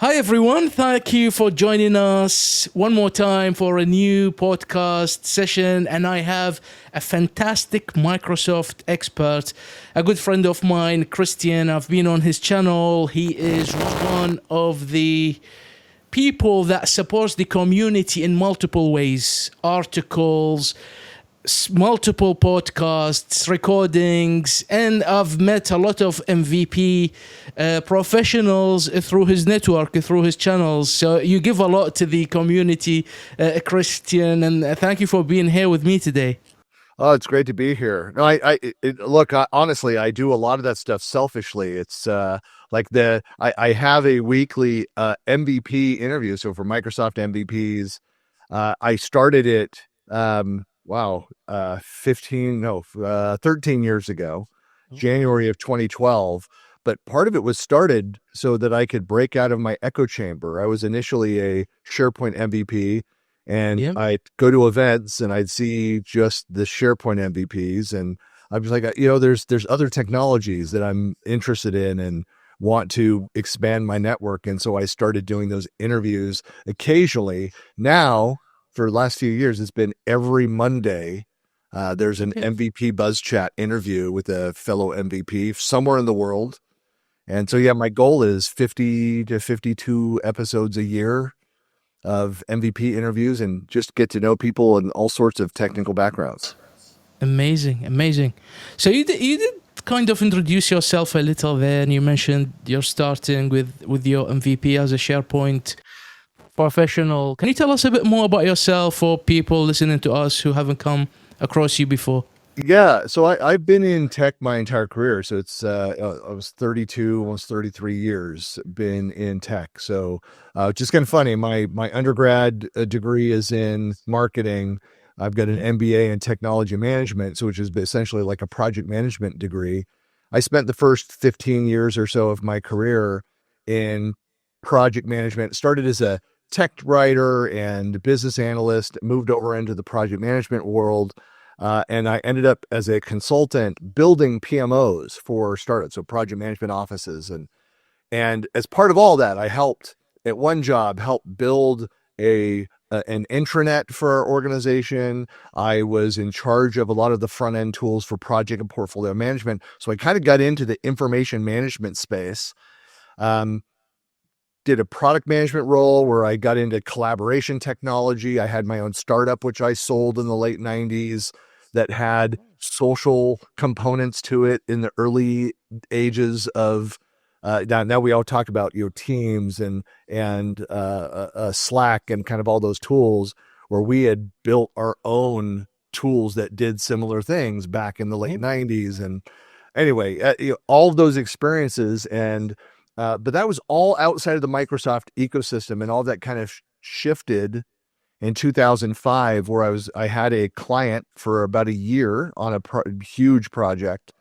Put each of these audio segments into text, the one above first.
Hi, everyone. Thank you for joining us one more time for a new podcast session. And I have a fantastic Microsoft expert, a good friend of mine, Christian. I've been on his channel. He is one of the people that supports the community in multiple ways, articles, multiple podcasts, recordings, and I've met a lot of MVP professionals through his network, through his channels. So you give a lot to the community, Christian, and thank you for being here with me today. Oh, it's great to be here. No, look, honestly, I do a lot of that stuff selfishly. It's I have a weekly MVP interview. So for Microsoft MVPs, I started it, 13 years ago, January of 2012. But part of it was started so that I could break out of my echo chamber. I was initially a SharePoint MVP. And Yep. I'd go to events and I'd see just the SharePoint MVPs. And I was like, there's other technologies that I'm interested in and want to expand my network. And so I started doing those interviews occasionally. Now, for the last few years, it's been every Monday. There's an MVP Buzz Chat interview with a fellow MVP somewhere in the world. And so, my goal is 50 to 52 episodes a year of MVP interviews and just get to know people in all sorts of technical backgrounds. Amazing. So you did kind of introduce yourself a little there, and you mentioned you're starting with your MVP as a SharePoint professional. Can you tell us a bit more about yourself for people listening to us who haven't come across you before? Yeah, so I've been in tech my entire career. So it's I was 32, almost 33 years been in tech. So just kind of funny. My undergrad degree is in marketing. I've got an MBA in technology management, so which is essentially like a project management degree. I spent the first 15 years or so of my career in project management. Started as a tech writer and business analyst, moved over into the project management world. And I ended up as a consultant building PMOs for startups, so project management offices. And as part of all that, I helped at one job, help build an intranet for our organization. I was in charge of a lot of the front end tools for project and portfolio management. So I kind of got into the information management space. Did a product management role where I got into collaboration technology. I had my own startup, which I sold in the late 90s that had social components to it in the early ages of, now we all talk about, Teams and Slack and kind of all those tools, where we had built our own tools that did similar things back in the late 90s. And anyway, all of those experiences but that was all outside of the Microsoft ecosystem, and all that kind of shifted in 2005, where I had a client for about a year on a huge project,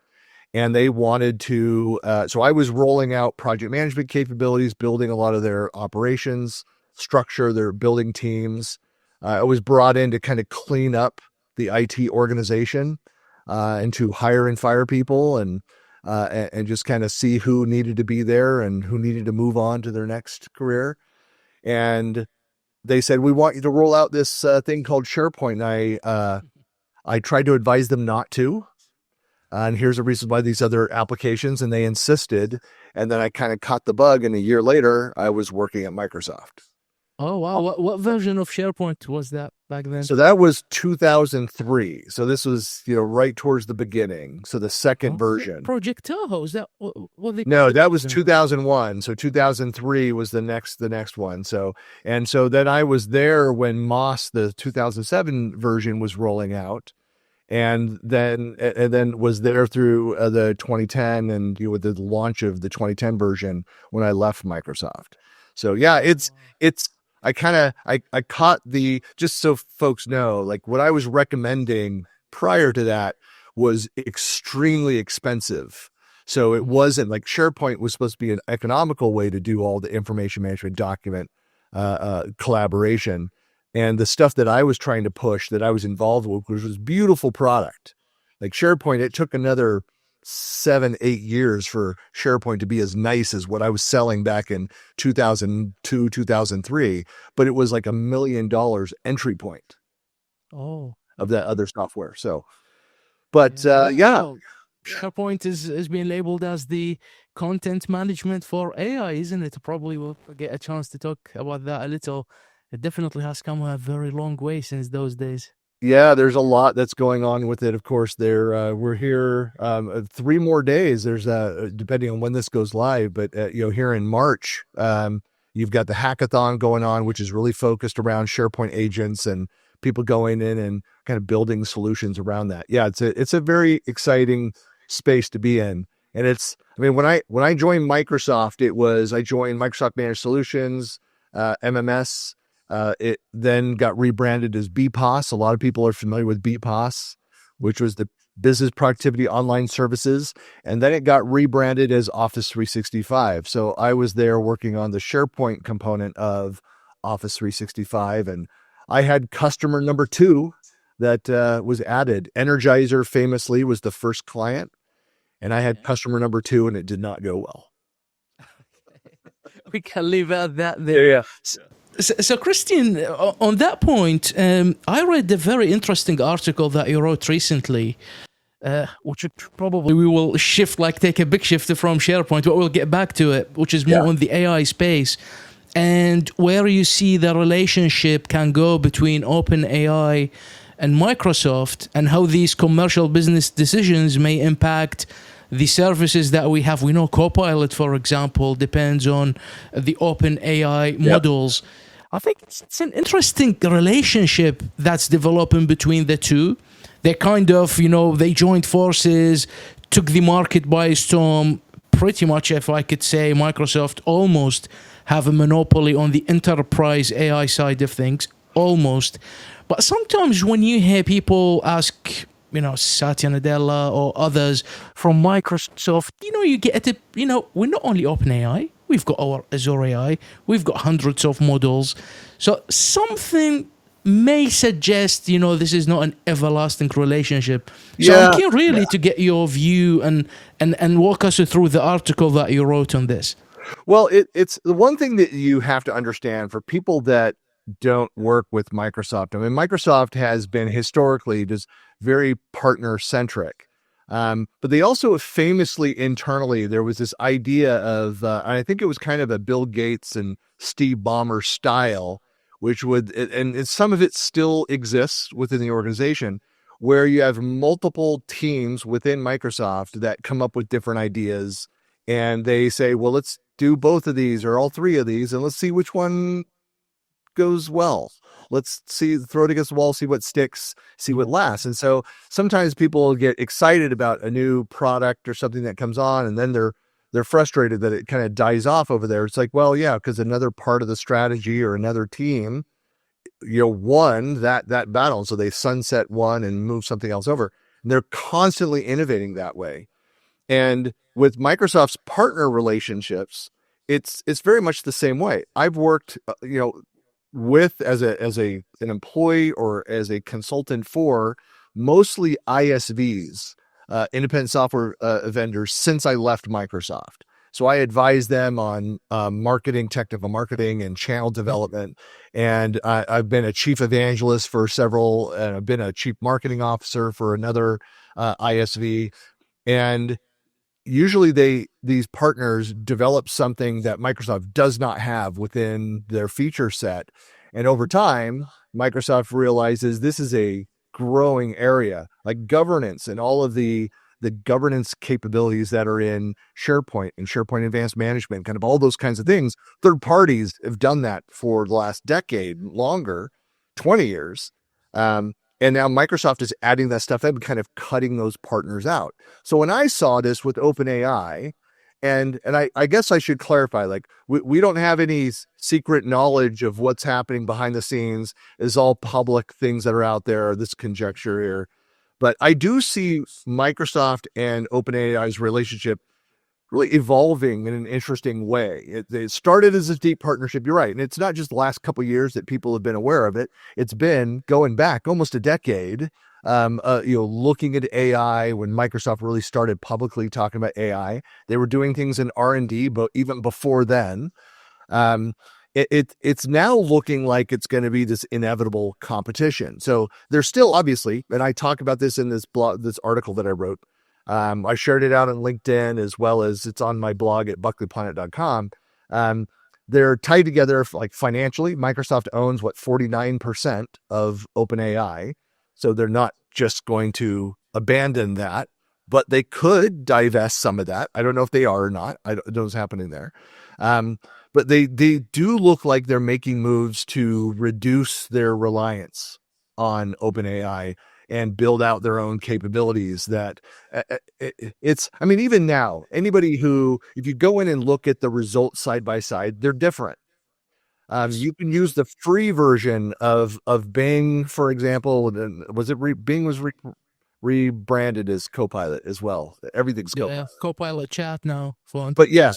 and they wanted to, so I was rolling out project management capabilities, building a lot of their operations structure, their building teams. I was brought in to kind of clean up the IT organization and to hire and fire people and just kind of see who needed to be there and who needed to move on to their next career. And they said, we want you to roll out this thing called SharePoint. And I tried to advise them not to. And here's the reason why: these other applications. And they insisted. And then I kind of caught the bug. And a year later, I was working at Microsoft. Oh, wow. What version of SharePoint was that back then? So that was 2003. So this was, right towards the beginning. So the second version. Project Toho, is that what they? No, that was 2001. So 2003 was the next one. So then I was there when MOS, the 2007 version, was rolling out, and then was there through the 2010 and with the launch of the 2010 version when I left Microsoft. So yeah, it's I caught just so folks know, like, what I was recommending prior to that was extremely expensive. So it wasn't like SharePoint was supposed to be an economical way to do all the information management document collaboration. And the stuff that I was trying to push, that I was involved with, was beautiful product. Like SharePoint, it took another 7-8 years for SharePoint to be as nice as what I was selling back in 2002, 2003, but it was like $1 million entry point of that other software. So, but well, SharePoint is being labeled as the content management for AI, isn't it? Probably we'll get a chance to talk about that a little. It definitely has come a very long way since those days. Yeah, there's a lot that's going on with it. Of course, we're here 3 more days. There's depending on when this goes live, but here in March, you've got the hackathon going on, which is really focused around SharePoint agents and people going in and kind of building solutions around that. Yeah, it's a very exciting space to be in. And when I joined Microsoft, I joined Microsoft Managed Solutions, MMS. It then got rebranded as BPOS. A lot of people are familiar with BPOS, which was the Business Productivity Online Services. And then it got rebranded as Office 365. So I was there working on the SharePoint component of Office 365. And I had customer number 2 that was added. Energizer famously was the first client. And I had customer number 2 and it did not go well. We can leave it at that there. Yeah. So Christian, on that point, I read a very interesting article that you wrote recently, which probably we will take a big shift from SharePoint, but we'll get back to it, which is more on the AI space, and where you see the relationship can go between OpenAI and Microsoft, and how these commercial business decisions may impact the services that we have. We know Copilot, for example, depends on the OpenAI models. I think it's an interesting relationship that's developing between the two. They kind of, they joined forces, took the market by storm. Pretty much, if I could say, Microsoft almost have a monopoly on the enterprise AI side of things, almost. But sometimes when you hear people ask, Satya Nadella or others from Microsoft, you get it. We're not only OpenAI, we've got our Azure AI, we've got hundreds of models. So something may suggest, this is not an everlasting relationship. So I'm keen really to get your view and walk us through the article that you wrote on this. Well, it's the one thing that you have to understand for people that don't work with Microsoft. I mean, Microsoft has been historically just very partner centric. But they also famously internally, there was this idea of, I think it was kind of a Bill Gates and Steve Ballmer style, which and some of it still exists within the organization, where you have multiple teams within Microsoft that come up with different ideas. And they say, well, let's do both of these or all 3 of these, and let's see which one goes well. Let's throw it against the wall, see what sticks, see what lasts. And so sometimes people get excited about a new product or something that comes on, and then they're frustrated that it kind of dies off over there. It's like, well, yeah, because another part of the strategy or another team, won that battle. So they sunset one and move something else over. And they're constantly innovating that way. And with Microsoft's partner relationships, it's very much the same way. I've worked, with as an employee or as a consultant for mostly ISVs, independent software vendors, since I left Microsoft. So I advise them on marketing, technical marketing, and channel development. And I've been a chief evangelist for several, and I've been a chief marketing officer for another ISV. And usually these partners develop something that Microsoft does not have within their feature set. And over time, Microsoft realizes this is a growing area, like governance and all of the governance capabilities that are in SharePoint and SharePoint Advanced Management, kind of all those kinds of things. Third parties have done that for the last decade, longer, 20 years. And now Microsoft is adding that stuff and kind of cutting those partners out. So when I saw this with OpenAI, and I guess I should clarify, like we don't have any secret knowledge of what's happening behind the scenes. It's all public things that are out there, this conjecture here. But I do see Microsoft and OpenAI's relationship really evolving in an interesting way. It started as a deep partnership, you're right. And it's not just the last couple of years that people have been aware of it. It's been going back almost a decade looking at AI when Microsoft really started publicly talking about AI. They were doing things in R&D, but even before then, it's now looking like it's going to be this inevitable competition. So there's still obviously, and I talk about this in this article that I wrote. I shared it out on LinkedIn as well as it's on my blog at buckleyplanet.com. They're tied together like financially. Microsoft owns 49% of OpenAI. So they're not just going to abandon that, but they could divest some of that. I don't know if they are or not. I don't know what's happening there. But they do look like they're making moves to reduce their reliance on OpenAI and build out their own capabilities. That even now, anybody who, if you go in and look at the results side by side, they're different. You can use the free version of Bing, for example. Bing was rebranded as Copilot as well. Everything's Copilot. Yeah, Copilot chat now. But yeah,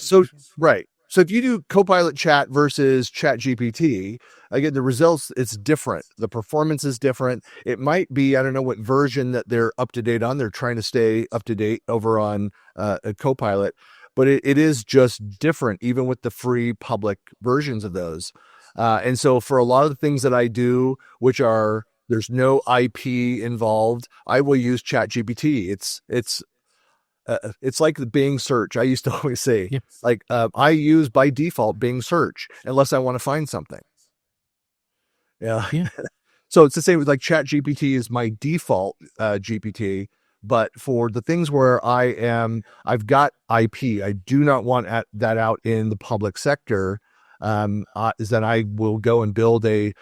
right. So if you do Copilot chat versus Chat GPT, again, the results, it's different. The performance is different. It might be, I don't know what version that they're up to date on. They're trying to stay up to date over on a Copilot, but it is just different, even with the free public versions of those. And so for a lot of the things that I do, which are, there's no IP involved, I will use Chat GPT. It's like the Bing search. I used to always say, I use by default Bing search unless I want to find something. Yeah. So it's the same with like Chat GPT is my default GPT, but for the things where I've got IP, I do not want that out in the public sector. Is that I will go and build a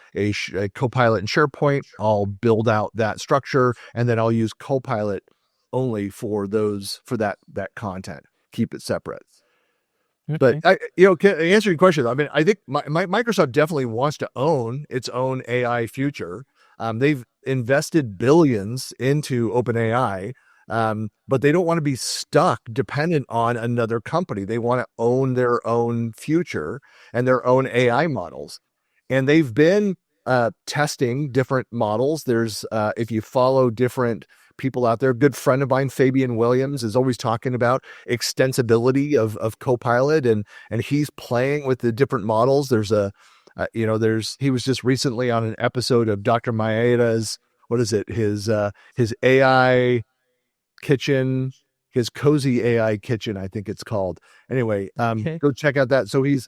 Copilot in SharePoint. I'll build out that structure, and then I'll use Copilot only for that content. Keep it separate. Okay. But can answer your question. I mean, I think Microsoft definitely wants to own its own AI future. They've invested billions into OpenAI, but they don't want to be stuck dependent on another company. They want to own their own future and their own AI models. And they've been testing different models. There's, if you follow different people out there, a good friend of mine, Fabian Williams, is always talking about extensibility of Copilot, and he's playing with the different models. There's he was just recently on an episode of Dr. Maeda's, his AI kitchen, his cozy AI kitchen, I think it's called. Anyway, Go check out that. So he's,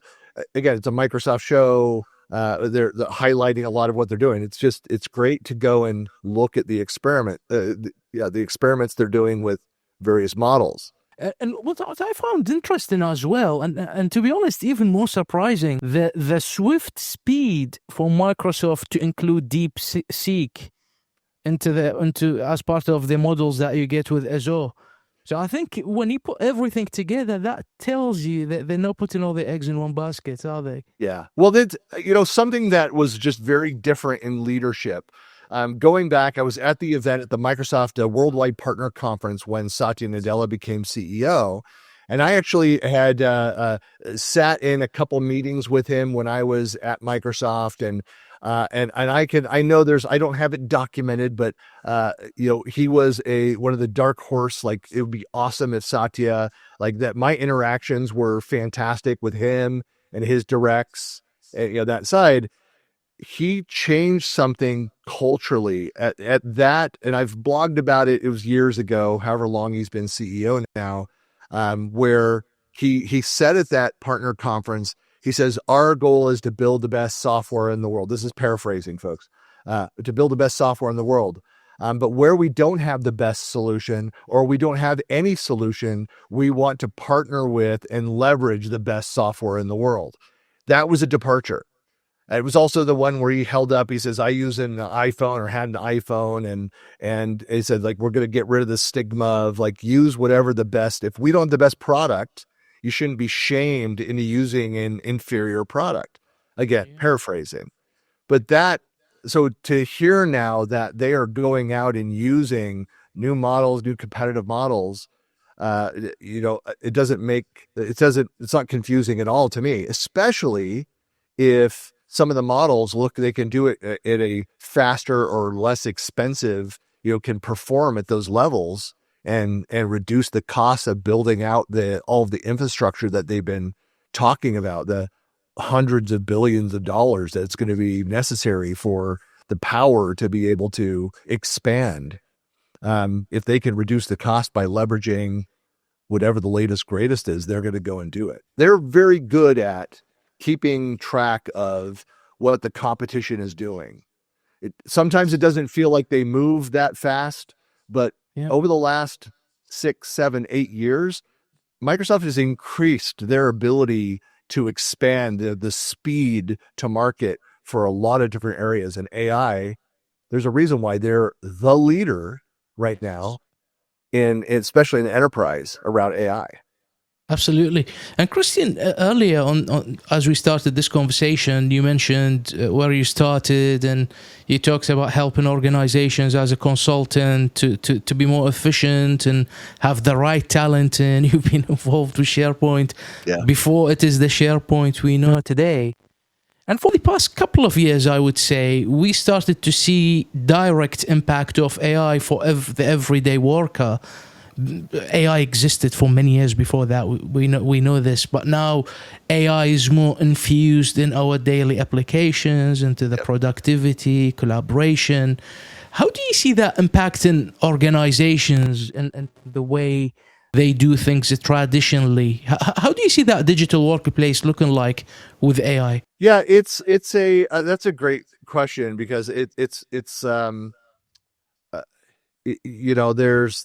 again, it's a Microsoft show. They're highlighting a lot of what they're doing. It's great to go and look at the experiments they're doing with various models. And what I found interesting as well, and to be honest, even more surprising, the swift speed for Microsoft to include DeepSeek into as part of the models that you get with Azure. So I think when you put everything together, that tells you that they're not putting all the eggs in one basket, are they? Yeah. Well, that's, something that was just very different in leadership. Going back, I was at the event at the Microsoft Worldwide Partner Conference when Satya Nadella became CEO. And I actually had sat in a couple meetings with him when I was at Microsoft, and I know I don't have it documented, but he was one of the dark horse. Like, it would be awesome if Satya, like that. My interactions were fantastic with him and his directs, that side. He changed something culturally at that, and I've blogged about it. It was years ago, however long he's been CEO now, where he said at that partner conference, he says, our goal is to build the best software in the world. This is paraphrasing, folks, to build the best software in the world. But where we don't have the best solution, or we don't have any solution, we want to partner with and leverage the best software in the world. That was a departure. It was also the one where he held up, he says, I use an iPhone or had an iPhone. And he said, like, we're going to get rid of the stigma of like, use whatever the best. If we don't have the best product, you shouldn't be shamed into using an inferior product. Again, paraphrasing. But so to hear now that they are going out and using new models, new competitive models, it's not confusing at all to me, especially if some of the models they can do it at a faster or less expensive, can perform at those levels and reduce the cost of building out all of the infrastructure that they've been talking about, the hundreds of billions of dollars that's going to be necessary for the power to be able to expand. If they can reduce the cost by leveraging whatever the latest greatest is, they're going to go and do it. They're very good at keeping track of what the competition is doing. Sometimes it doesn't feel like they move that fast, but over the last 6, 7, 8 years, Microsoft has increased their ability to expand the speed to market for a lot of different areas. And AI, there's a reason why they're the leader right now, especially in the enterprise around AI. Absolutely. And Christian, earlier on, as we started this conversation, you mentioned where you started, and you talked about helping organizations as a consultant to be more efficient and have the right talent. And you've been involved with SharePoint before it is the SharePoint we know today. And for the past couple of years, I would say, we started to see direct impact of AI for the everyday worker. AI existed for many years before that. We know this, but now AI is more infused in our daily applications, into the productivity, collaboration. How do you see that impacting organizations and the way they do things traditionally? How do you see that digital workplace looking like with AI? Yeah, it's that's a great question, because it's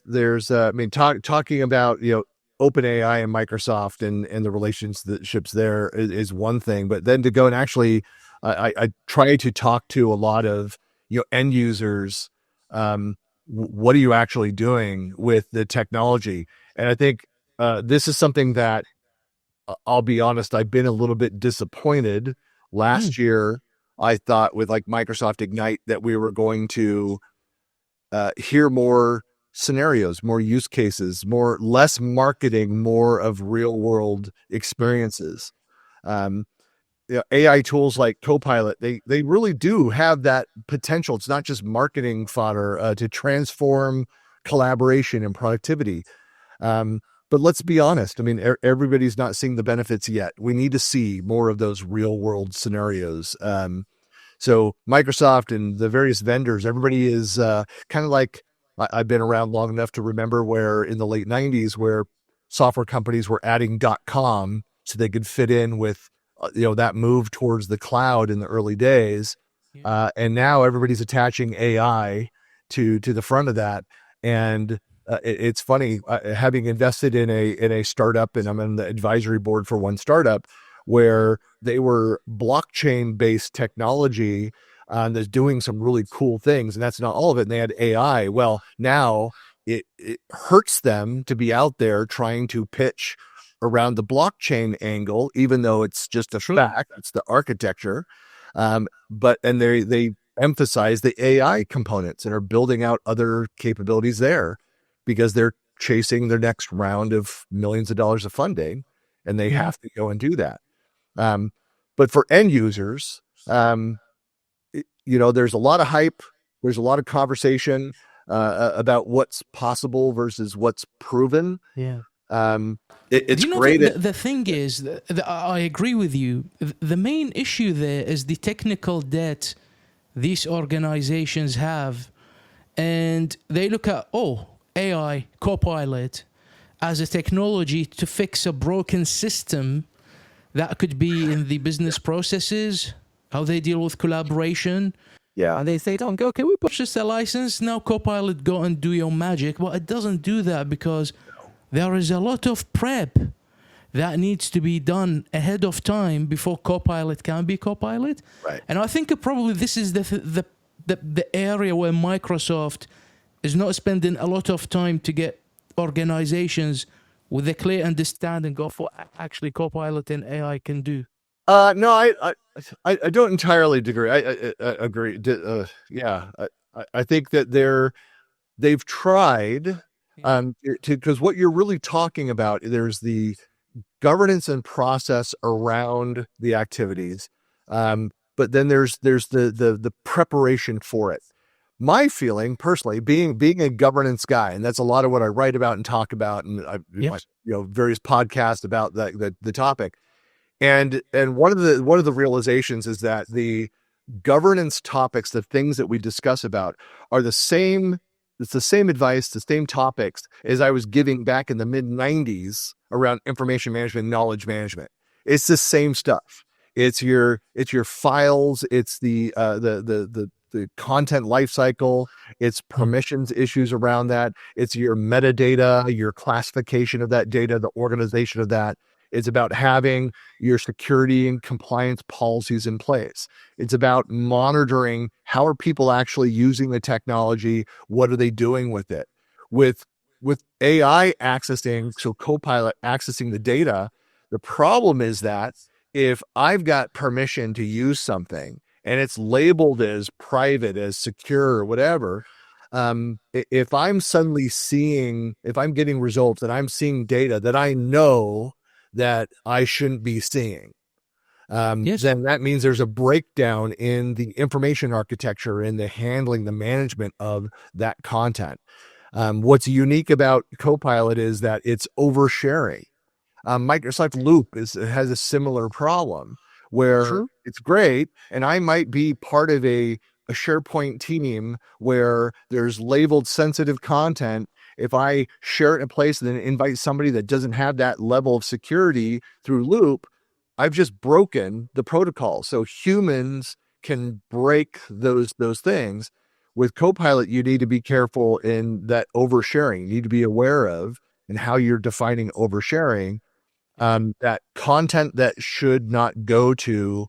there's talking about OpenAI and Microsoft and the relationships there is one thing, but then to go and actually I try to talk to a lot of end users. What are you actually doing with the technology? And I think this is something that I'll be honest, I've been a little bit disappointed. Last year, I thought with like Microsoft Ignite that we were going to hear more scenarios, more use cases, less marketing, more of real world experiences. AI tools like Copilot, they really do have that potential. It's not just marketing fodder to transform collaboration and productivity. But let's be honest. I mean, everybody's not seeing the benefits yet. We need to see more of those real world scenarios. So Microsoft and the various vendors, everybody is kind of like, I've been around long enough to remember where in the late 90s, where software companies were adding .com so they could fit in with, that move towards the cloud in the early days. And now everybody's attaching AI to the front of that. And it's funny, having invested in a startup, and I'm on the advisory board for one startup where they were blockchain based technology that's doing some really cool things, and that's not all of it. And they had AI. Well, now it hurts them to be out there trying to pitch around the blockchain angle, even though it's just a fact, it's the architecture. But they emphasize the AI components and are building out other capabilities there because they're chasing their next round of millions of dollars of funding, and they have to go and do that. But for end users, there's a lot of hype. There's a lot of conversation about what's possible versus what's proven. It's great. The thing is, I agree with you. The main issue there is the technical debt these organizations have, and they look at AI, Copilot, as a technology to fix a broken system. That could be in the business processes, how they deal with collaboration. And they say, okay, we purchased a license, now Copilot, go and do your magic. Well, it doesn't do that, because there is a lot of prep that needs to be done ahead of time before Copilot can be Copilot. Right. And I think probably this is the area where Microsoft is not spending a lot of time to get organizations with a clear understanding of what actually Copilot and AI can do. No, I don't entirely agree. I agree. I think that they've tried because what you're really talking about, there's the governance and process around the activities, but then there's the preparation for it. my feeling personally, being a governance guy, and that's a lot of what I write about and talk about, and I Yes. various podcasts about the topic. And one of the realizations is that the governance topics, the things that we discuss about, are the same. It's the same advice, the same topics as I was giving back in the mid '90s around information management, knowledge management. It's the same stuff. It's your files. It's the content lifecycle. It's permissions issues around that. It's your metadata, your classification of that data, the organization of that. It's about having your security and compliance policies in place. It's about monitoring how are people actually using the technology? What are they doing with it? With AI accessing, so Copilot accessing the data, the problem is that if I've got permission to use something and it's labeled as private, as secure, or whatever, if I'm suddenly seeing, if I'm getting results and I'm seeing data that I know that I shouldn't be seeing, Yes. then that means there's a breakdown in the information architecture and the handling, the management of that content. What's unique about Copilot is that it's oversharing. Microsoft Loop has a similar problem where True. it's great, and I might be part of a SharePoint team where there's labeled sensitive content. If I share it in a place and then invite somebody that doesn't have that level of security through Loop, I've just broken the protocol. So humans can break those things. With Copilot, you need to be careful in that oversharing. You need to be aware of and how you're defining oversharing. That content that should not go to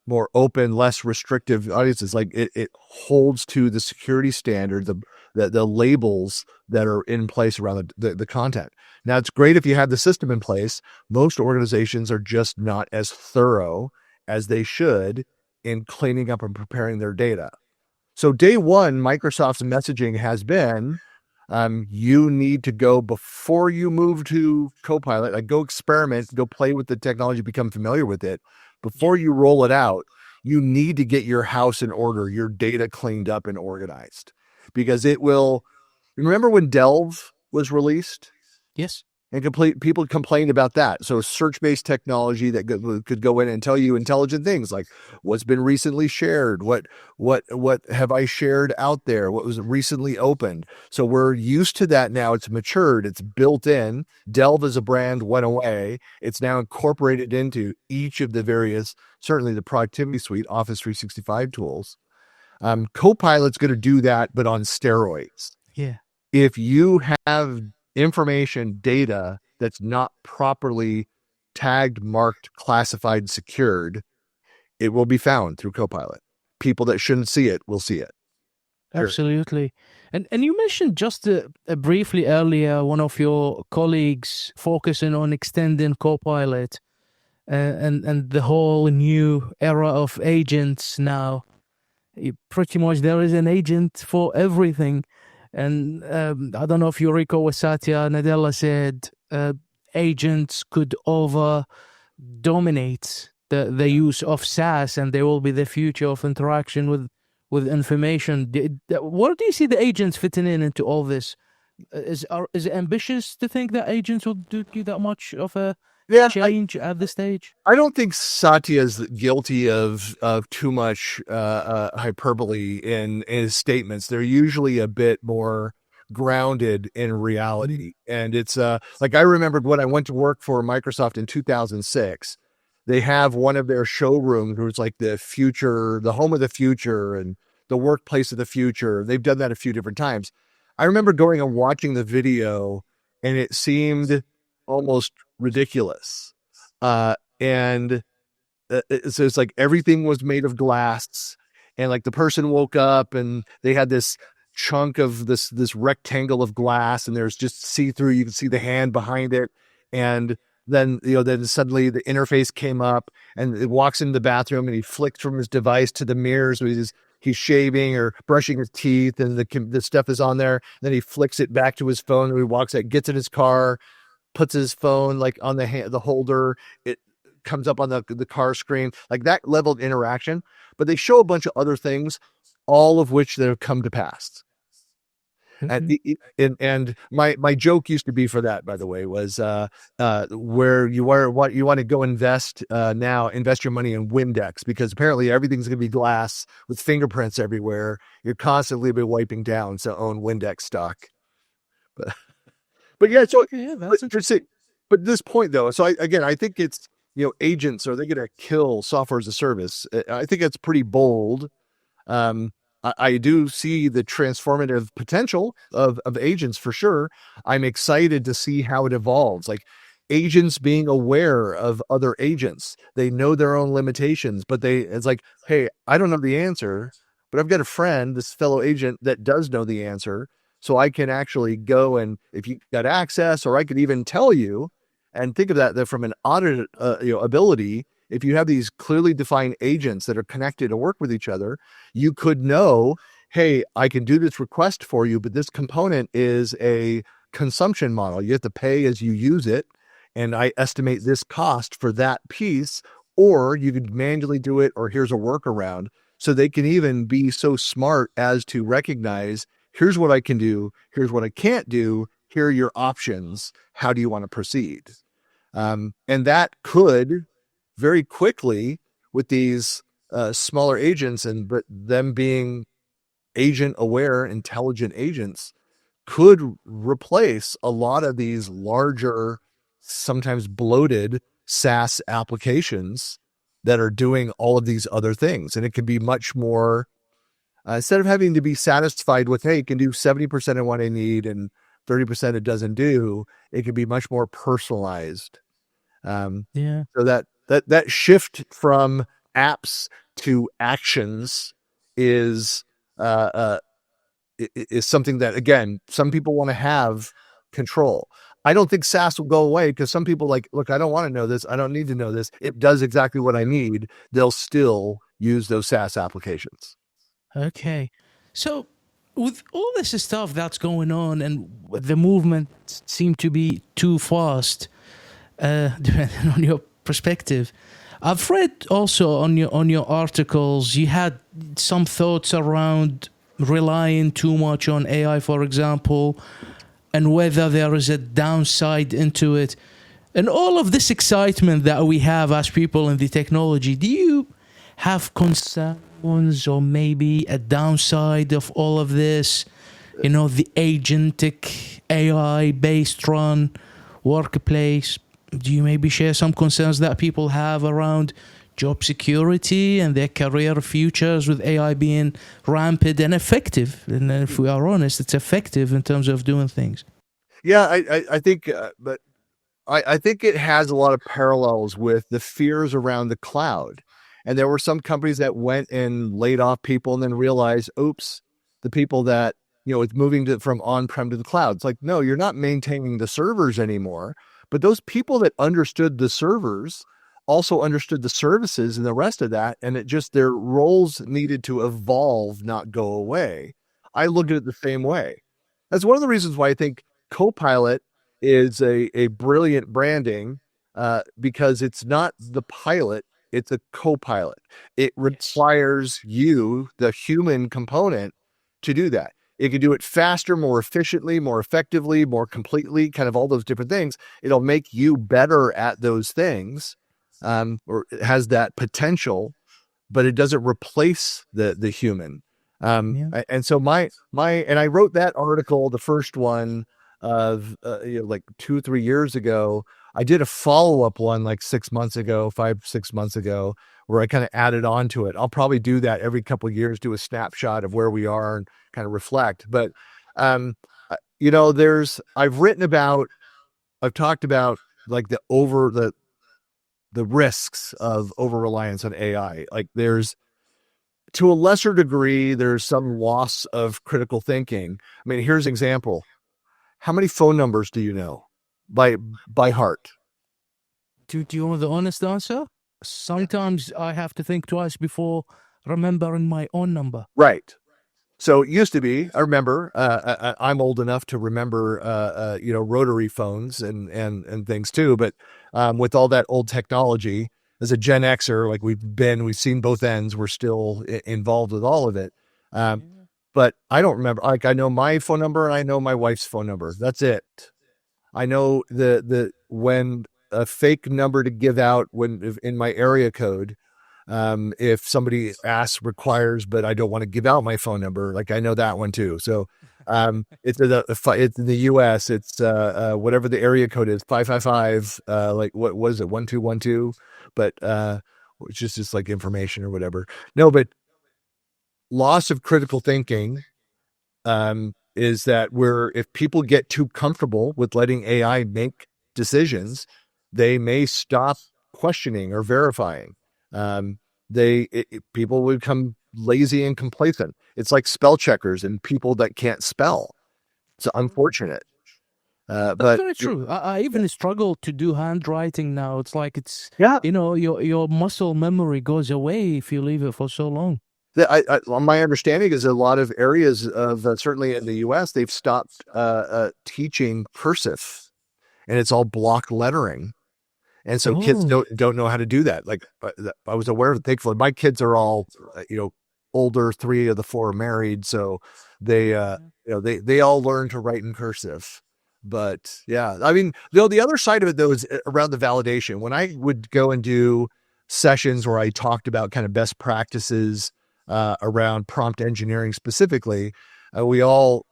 more open, less restrictive audiences, like it holds to the security standard, the labels that are in place around the content. Now, it's great if you have the system in place. Most organizations are just not as thorough as they should in cleaning up and preparing their data. So day one, Microsoft's messaging has been, you need to go before you move to Copilot, like go experiment, go play with the technology, become familiar with it. Before you roll it out, you need to get your house in order, your data cleaned up and organized, because it will. Remember when Delve was released? Yes. And people complained about that. So search-based technology that could go in and tell you intelligent things like what's been recently shared, what have I shared out there, what was recently opened. So we're used to that now. It's matured. It's built in. Delve as a brand went away. It's now incorporated into each of the various, certainly the productivity suite, Office 365 tools. Copilot's going to do that, but on steroids. Yeah. If you have information, data that's not properly tagged, marked, classified, secured, it will be found through Copilot. People that shouldn't see it will see it. Absolutely. And you mentioned just briefly earlier, one of your colleagues focusing on extending Copilot and the whole new era of agents now. Pretty much there is an agent for everything. And I don't know if you recall what Satya Nadella said, agents could dominate the use of SaaS, and they will be the future of interaction with information. Where do you see the agents fitting into all this? Is it ambitious to think that agents will do that much of a change at this stage? I don't think Satya is guilty of too much hyperbole in his statements. They're usually a bit more grounded in reality. And it's like I remembered when I went to work for Microsoft in 2006. They have one of their showrooms where it's like the future, the home of the future and the workplace of the future. They've done that a few different times. I remember going and watching the video, and it seemed almost ridiculous. And so it's like everything was made of glass, and like the person woke up and they had this chunk of this rectangle of glass, and there's just see-through. You can see the hand behind it. And then, then suddenly the interface came up and it walks into the bathroom and he flicks from his device to the mirrors. So he's shaving or brushing his teeth and the stuff is on there. Then he flicks it back to his phone and he walks out, gets in his car, puts his phone like on the holder. It comes up on the car screen, like that level of interaction. But they show a bunch of other things. all of which that have come to pass. And, Mhm. and my joke used to be for that, by the way, was where you are, what you want to go invest now, invest your money in Windex, because apparently everything's going to be glass with fingerprints everywhere. You're constantly be wiping down, so own Windex stock. But but yeah, so Okay, yeah, but that's just but at this point though, so I think it's, agents, are they going to kill software as a service? I think that's pretty bold. I do see the transformative potential of agents for sure. I'm excited to see how it evolves. Like agents being aware of other agents, they know their own limitations, but it's like, hey, I don't know the answer, but I've got a friend, this fellow agent that does know the answer. So I can actually go, and if you got access, or I could even tell you, and think of that from an audit ability. If you have these clearly defined agents that are connected to work with each other, you could know, hey, I can do this request for you, but this component is a consumption model. You have to pay as you use it. And I estimate this cost for that piece, or you could manually do it, or here's a workaround. So they can even be so smart as to recognize, here's what I can do, here's what I can't do, here are your options. How do you want to proceed? And that could very quickly, with these smaller agents, but them being agent aware, intelligent agents, could replace a lot of these larger, sometimes bloated SaaS applications that are doing all of these other things. And it can be much more, instead of having to be satisfied with, hey, it can do 70% of what I need and 30% it doesn't do, it can be much more personalized. yeah. So that shift from apps to actions is uh, uh, is something that, again, some people want to have control. I don't think SaaS will go away, because some people like, look, I don't want to know this. I don't need to know this. It does exactly what I need. They'll still use those SaaS applications. Okay. So, with all this stuff that's going on and the movement seem to be too fast, depending on your perspective, I've read also on your articles you had some thoughts around relying too much on AI, for example, and whether there is a downside into it. And all of this excitement that we have as people in the technology, do you have concerns or maybe a downside of all of this? You know, the agentic AI based run workplace. Do you maybe share some concerns that people have around job security and their career futures with AI being rampant and effective? And if we are honest, it's effective in terms of doing things. Yeah, I think, but I think it has a lot of parallels with the fears around the cloud. And there were some companies that went and laid off people and then realized, oops, the people that, it's moving from on-prem to the cloud. It's like, no, you're not maintaining the servers anymore. But those people that understood the servers also understood the services and the rest of that. And it just, their roles needed to evolve, not go away. I look at it the same way. That's one of the reasons why I think Copilot is a brilliant branding, because it's not the pilot, it's a co-pilot. It requires you, the human component, to do that. It can do it faster, more efficiently, more effectively, more completely, kind of all those different things. It'll make you better at those things, or it has that potential, but it doesn't replace the human. Yeah. And so and I wrote that article, the first one of like 2-3 years ago. I did a follow-up one like 6 months ago, 5-6 months ago, where I kind of added on to it. I'll probably do that every couple of years, do a snapshot of where we are and kind of reflect. But I've talked about like the risks of over reliance on AI. Like there's, to a lesser degree, there's some loss of critical thinking. I mean, here's an example. How many phone numbers do you know by heart? Do you want the honest answer? Sometimes I have to think twice before remembering my own number. Right. So it used to be, I remember, I'm old enough to remember, rotary phones and things too. But with all that old technology, as a Gen Xer, like we've seen both ends. We're still involved with all of it. Um, Yeah. but I don't remember. Like I know my phone number and I know my wife's phone number. That's it. I know the when a fake number to give out when in my area code. If somebody requires, but I don't want to give out my phone number, like I know that one too. So it's in the US, it's whatever the area code is, 555, like what was it, 1212, but which is just like information or whatever. No, but loss of critical thinking is that if people get too comfortable with letting AI make decisions, they may stop questioning or verifying. Um, people will become lazy and complacent. It's like spell checkers and people that can't spell. It's unfortunate, That's but very true. I even struggle to do handwriting now. It's like yeah, your muscle memory goes away if you leave it for so long. my understanding is a lot of areas of certainly in the U.S. they've stopped teaching cursive, and it's all block lettering. And so kids Oh, don't know how to do that. Like I was aware of it. Thankfully, my kids are all older. 3 of the 4 are married, so they they all learn to write in cursive. But yeah, I mean, the other side of it though is around the validation. When I would go and do sessions where I talked about kind of best practices around prompt engineering specifically, we all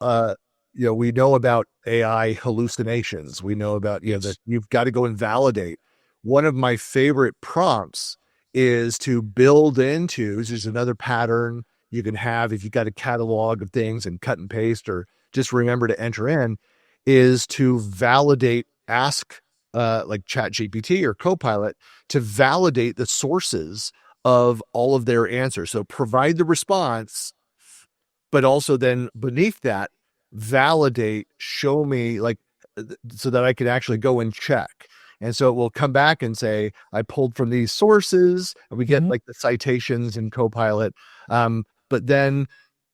we know about AI hallucinations. We know about that you've got to go and validate. One of my favorite prompts is to build into, this is another pattern you can have if you've got a catalog of things and cut and paste or just remember to enter in, is to validate, ask like ChatGPT or Copilot to validate the sources of all of their answers. So provide the response, but also then beneath that, validate, show me so that I can actually go and check. And so it will come back and say, I pulled from these sources, and we get mhm. like the citations in Copilot. But then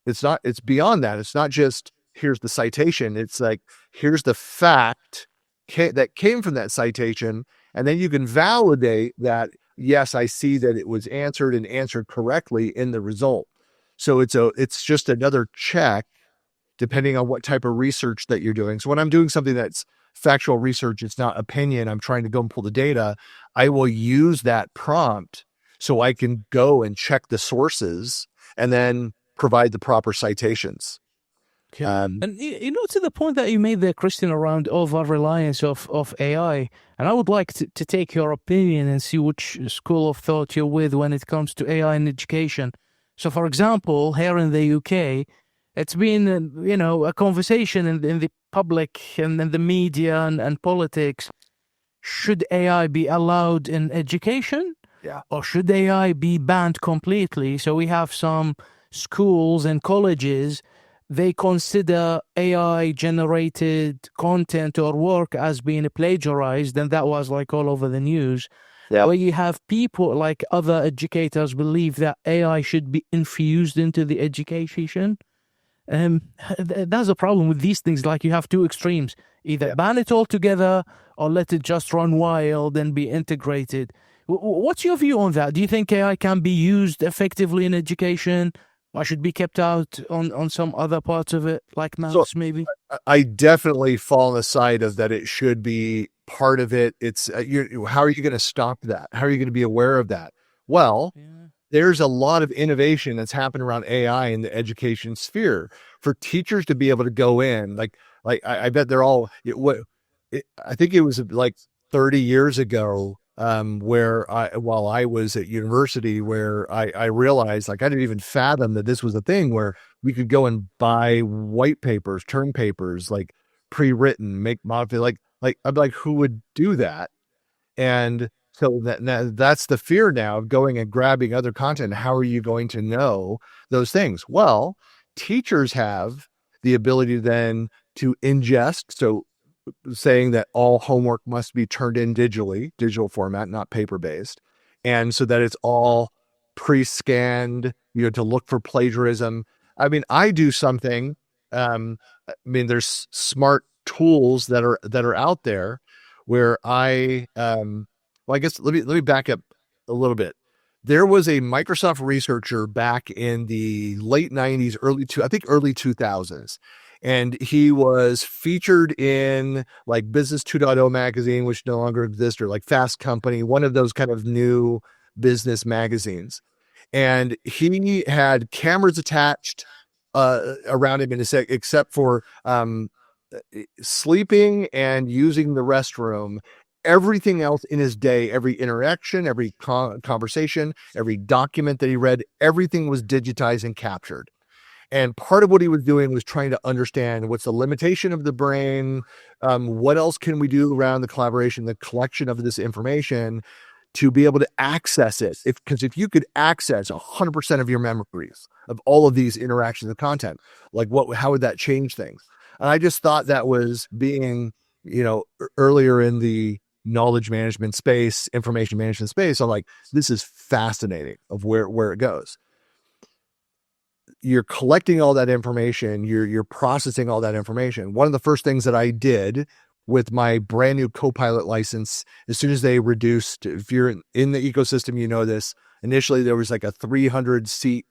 it's beyond that. It's not just here's the citation. It's like, here's the fact that came from that citation. And then you can validate that, yes, I see that it was answered and answered correctly in the result. So it's just another check depending on what type of research that you're doing. So when I'm doing something that's factual research, it's not opinion, I'm trying to go and pull the data, I will use that prompt so I can go and check the sources and then provide the proper citations. Yeah. Um, And to the point that you made there, Christian, around over reliance of AI, and I would like to take your opinion and see which school of thought you're with when it comes to AI in education. So, for example, here in the UK, it's been a conversation in the public and in the media and politics. Should AI be allowed in education? yeah. Or should AI be banned completely? So we have some schools and colleges, they consider AI generated content or work as being plagiarized, and that was like all over the news. Yep. Where you have people like other educators believe that AI should be infused into the education. Um, that's a problem with these things. Like you have two extremes: either Yep. ban it altogether or let it just run wild and be integrated. What's your view on that? Do you think AI can be used effectively in education, or should be kept out on some other parts of it, like So maths, maybe? I definitely fall on the side of that it should be part of it. It's how are you going to stop that? How are you going to be aware of that? Well, Yeah. there's a lot of innovation that's happened around AI in the education sphere for teachers to be able to go in. I bet they're all I think it was like 30 years ago, where while I was at university, where I realized like I didn't even fathom that this was a thing where we could go and buy white papers, term papers, like pre-written, make modify, like I'm like, who would do that? And so that's the fear now of going and grabbing other content. How are you going to know those things? Well, teachers have the ability then to ingest. So saying that all homework must be turned in digital format, not paper based. And so that it's all pre-scanned, to look for plagiarism. I mean, I do something. I mean, there's smart tools that are out there where well, I guess let me back up a little bit. There was a Microsoft researcher back in the late 90s, early 2000s. And he was featured in like Business 2.0 magazine, which no longer exists, or like Fast Company, one of those kind of new business magazines. And he had cameras attached around him, except for sleeping and using the restroom. Everything else in his day, every interaction, every conversation, every document that he read, everything was digitized and captured. And part of what he was doing was trying to understand what's the limitation of the brain, what else can we do around the collaboration, the collection of this information to be able to access it. Because if you could access 100% of your memories of all of these interactions and content, like how would that change things? And I just thought that was being, earlier in the knowledge management space, information management space. I'm like, this is fascinating of where it goes. You're collecting all that information, you're processing all that information. One of the first things that I did with my brand new Copilot license, as soon as they reduced, if you're in the ecosystem, this, initially there was like a 300 seat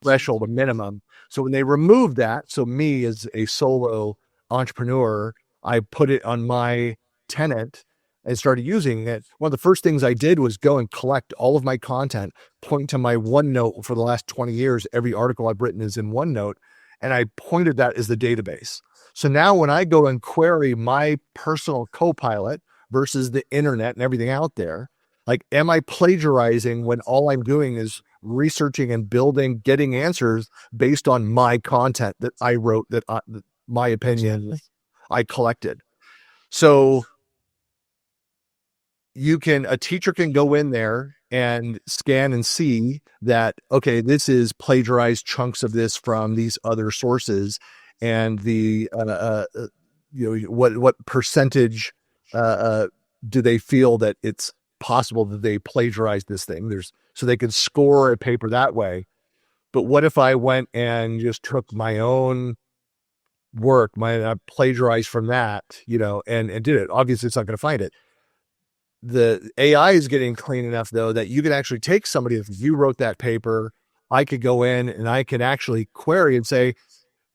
threshold, a minimum. So when they removed that, so me as a solo entrepreneur, I put it on my tenant and started using it. One of the first things I did was go and collect all of my content, point to my OneNote for the last 20 years. Every article I've written is in OneNote. And I pointed that as the database. So now when I go and query my personal Copilot versus the internet and everything out there, like, am I plagiarizing when all I'm doing is researching and building, getting answers based on my content that I wrote, that my opinion I collected? So a teacher can go in there and scan and see that, okay, this is plagiarized chunks of this from these other sources, and the what percentage do they feel that it's possible that they plagiarized this thing? So they can score a paper that way. But what if I went and just took my own work, I plagiarized from that, and did it? Obviously, it's not going to find it. The AI is getting clean enough, though, that you can actually take somebody, if you wrote that paper, I could go in and I can actually query and say,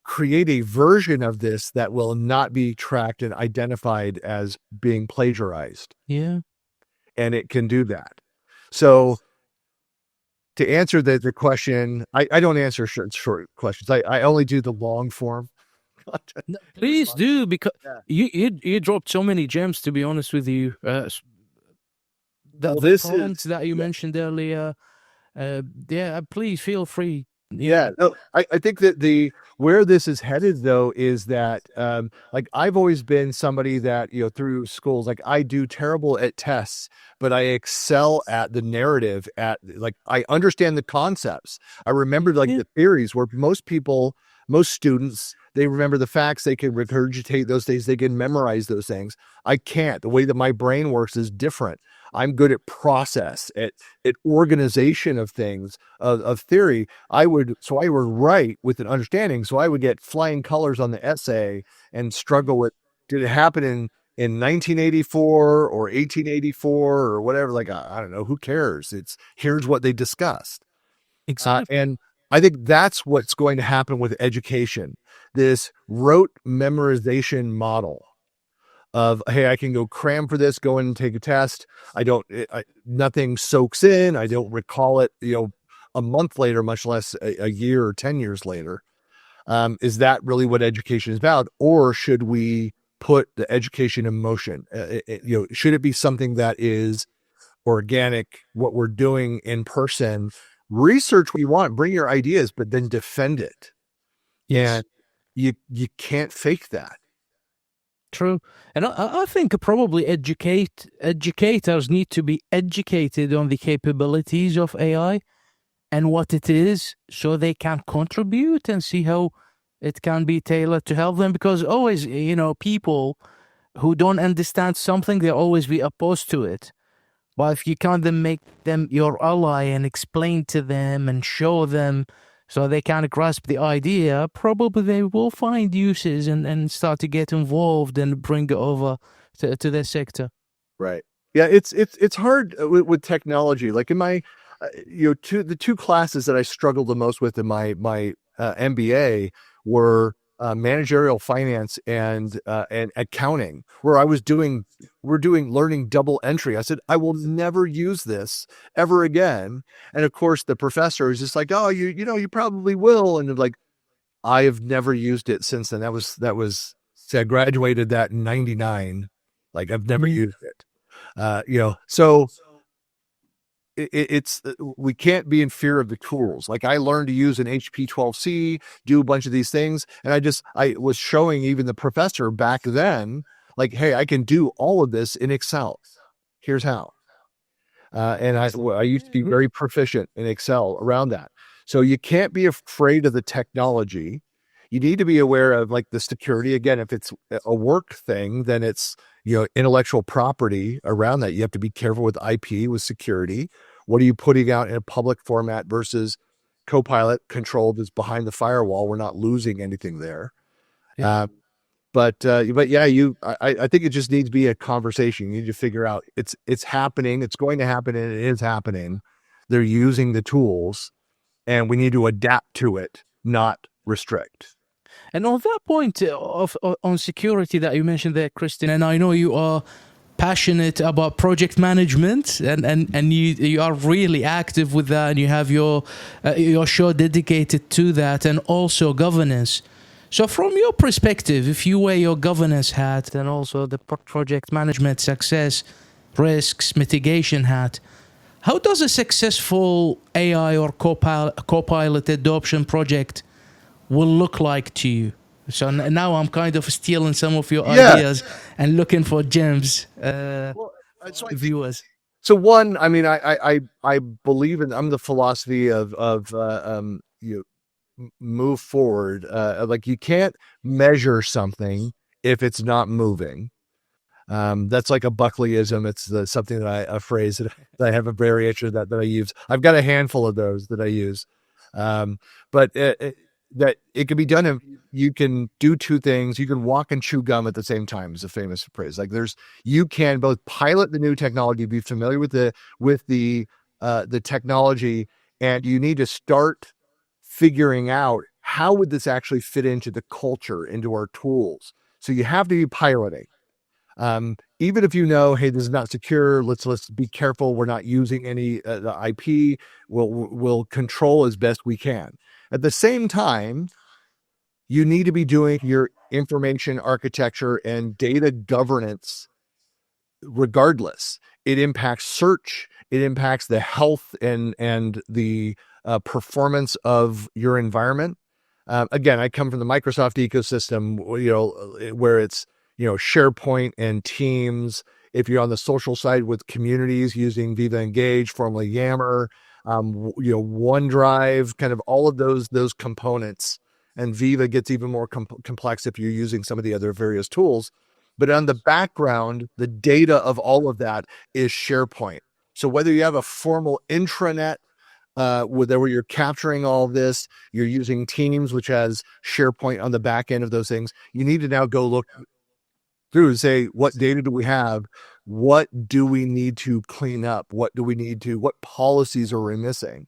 create a version of this that will not be tracked and identified as being plagiarized. Yeah. And it can do that. So to answer the question, I don't answer short questions. I only do the long form. No, please do, because you dropped so many gems, to be honest with you. The prompts that you mentioned earlier, please feel free. I think that where this is headed, though, is that like, I've always been somebody that, through schools, like, I do terrible at tests, but I excel at the narrative, I understand the concepts. I remember the theories, where most students, they remember the facts, they can regurgitate those things, they can memorize those things. I can't. The way that my brain works is different. I'm good at process, at organization of things, of theory. I would write with an understanding. So I would get flying colors on the essay and struggle with, did it happen in 1984 or 1884 or whatever? I don't know, who cares? Here's what they discussed. Exactly. And I think that's what's going to happen with education. This rote memorization model of, hey, I can go cram for this, go in and take a test. Nothing soaks in. I don't recall it, a month later, much less a year or 10 years later. Is that really what education is about? Or should we put the education in motion? Should it be something that is organic, what we're doing in person? Research what you want, bring your ideas, but then defend it. Yes. And you can't fake that. True. And I think probably educators need to be educated on the capabilities of AI and what it is, so they can contribute and see how it can be tailored to help them. Because always, people who don't understand something, they'll always be opposed to it. But if you can then make them your ally and explain to them and show them, so they can grasp the idea, probably they will find uses and start to get involved and bring it over to their sector. Right. Yeah, it's hard with technology. Like, the two classes that I struggled the most with in my MBA were managerial finance and accounting, where we're learning double entry. I said, I will never use this ever again. And of course, the professor is just like, oh, you probably will. And like, I have never used it since then. See, I graduated that in '99. Like, I've never used it. So it's we can't be in fear of the tools. Like, I learned to use an HP 12C, do a bunch of these things, and I was showing even the professor back then, like, hey, I can do all of this in Excel. Here's how. And I used to be very proficient in Excel around that. So you can't be afraid of the technology. You need to be aware of like the security. Again, if it's a work thing, then it's, intellectual property around that. You have to be careful with IP, with security. What are you putting out in a public format versus Copilot controlled is behind the firewall? We're not losing anything there. Yeah. But yeah, I think it just needs to be a conversation. You need to figure out it's happening. It's going to happen, and it is happening. They're using the tools, and we need to adapt to it, not restrict. And on that point on security that you mentioned there, Christian, and I know you are passionate about project management, and you are really active with that, and you have your show dedicated to that, and also governance. So from your perspective, if you wear your governance hat and also the project management, success, risks, mitigation hat, how does a successful AI or Copilot adoption project will look like to you? So now I'm kind of stealing some of your ideas and looking for gems, viewers. So one, I mean, I believe in, I'm the philosophy of move forward. Like, you can't measure something if it's not moving. That's like a Buckleyism. It's something a phrase that I have a variation that I use. I've got a handful of those that I use. But that it can be done if you can do two things. You can walk and chew gum at the same time, is a famous phrase. Like, you can both pilot the new technology, be familiar with the technology, and you need to start figuring out how would this actually fit into the culture, into our tools. So you have to be piloting. Even if hey, this is not secure, let's be careful. We're not using any the IP. We'll control as best we can. At the same time, you need to be doing your information architecture and data governance. Regardless, it impacts search. It impacts the health and the performance of your environment. Again, I come from the Microsoft ecosystem, where it's SharePoint and Teams. If you're on the social side with communities using Viva Engage, formerly Yammer, OneDrive, kind of all of those components. And Viva gets even more complex if you're using some of the other various tools. But on the background, the data of all of that is SharePoint. So whether you have a formal intranet where you're capturing all of this, you're using Teams, which has SharePoint on the back end of those things, you need to now go look through and say, what data do we have? What do we need to clean up? What policies are we missing?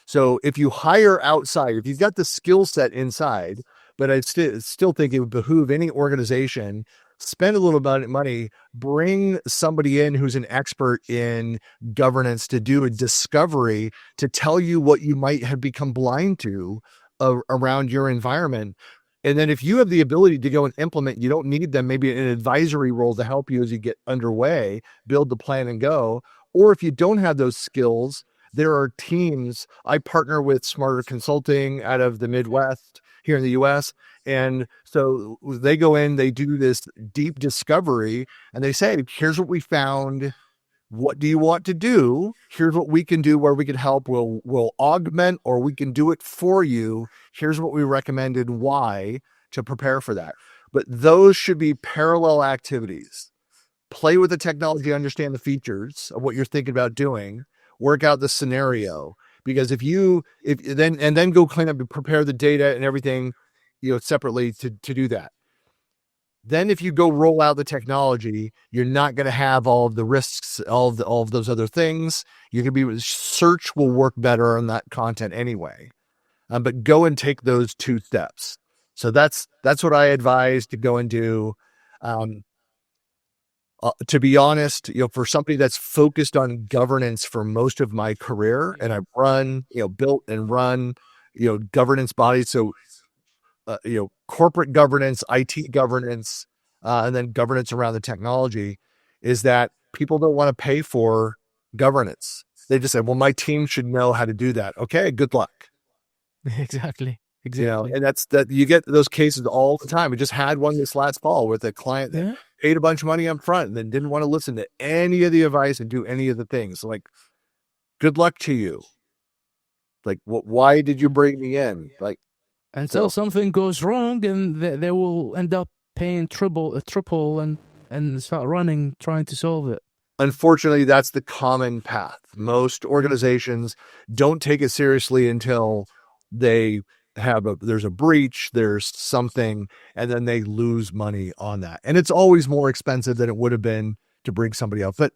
So if you hire outside, if you've got the skill set inside, but I still think it would behoove any organization, spend a little bit of money, bring somebody in who's an expert in governance to do a discovery, to tell you what you might have become blind to around your environment. And then if you have the ability to go and implement, you don't need them, maybe an advisory role to help you as you get underway, build the plan and go. Or if you don't have those skills, there are teams. I partner with Smarter Consulting out of the Midwest here in the US. And so they go in, they do this deep discovery, and they say, here's what we found. What do you want to do? Here's what we can do where we can help. We'll augment, or we can do it for you. Here's what we recommended, why, to prepare for that. But those should be parallel activities. Play with the technology, understand the features of what you're thinking about doing, work out the scenario. Because if then go clean up and prepare the data and everything, separately to do that. Then if you go roll out the technology, you're not going to have all of the risks, all of those other things. You can be search will work better on that content anyway. But go and take those 2 steps. So that's what I advise to go and do. To be honest, for somebody that's focused on governance for most of my career, and I've run, built and run, governance bodies. So, corporate governance, IT governance, and then governance around the technology, is that people don't want to pay for governance. They just say, well, my team should know how to do that. Okay, good luck. Exactly. And that's that. You get those cases all the time. We just had one this last fall with a client that paid a bunch of money up front and then didn't want to listen to any of the advice and do any of the things. Like, good luck to you. Like, why did you bring me in? Like, until something goes wrong, and they will end up paying triple, and start running, trying to solve it. Unfortunately, that's the common path. Most organizations don't take it seriously until they there's a breach, there's something, and then they lose money on that. And it's always more expensive than it would have been to bring somebody else. But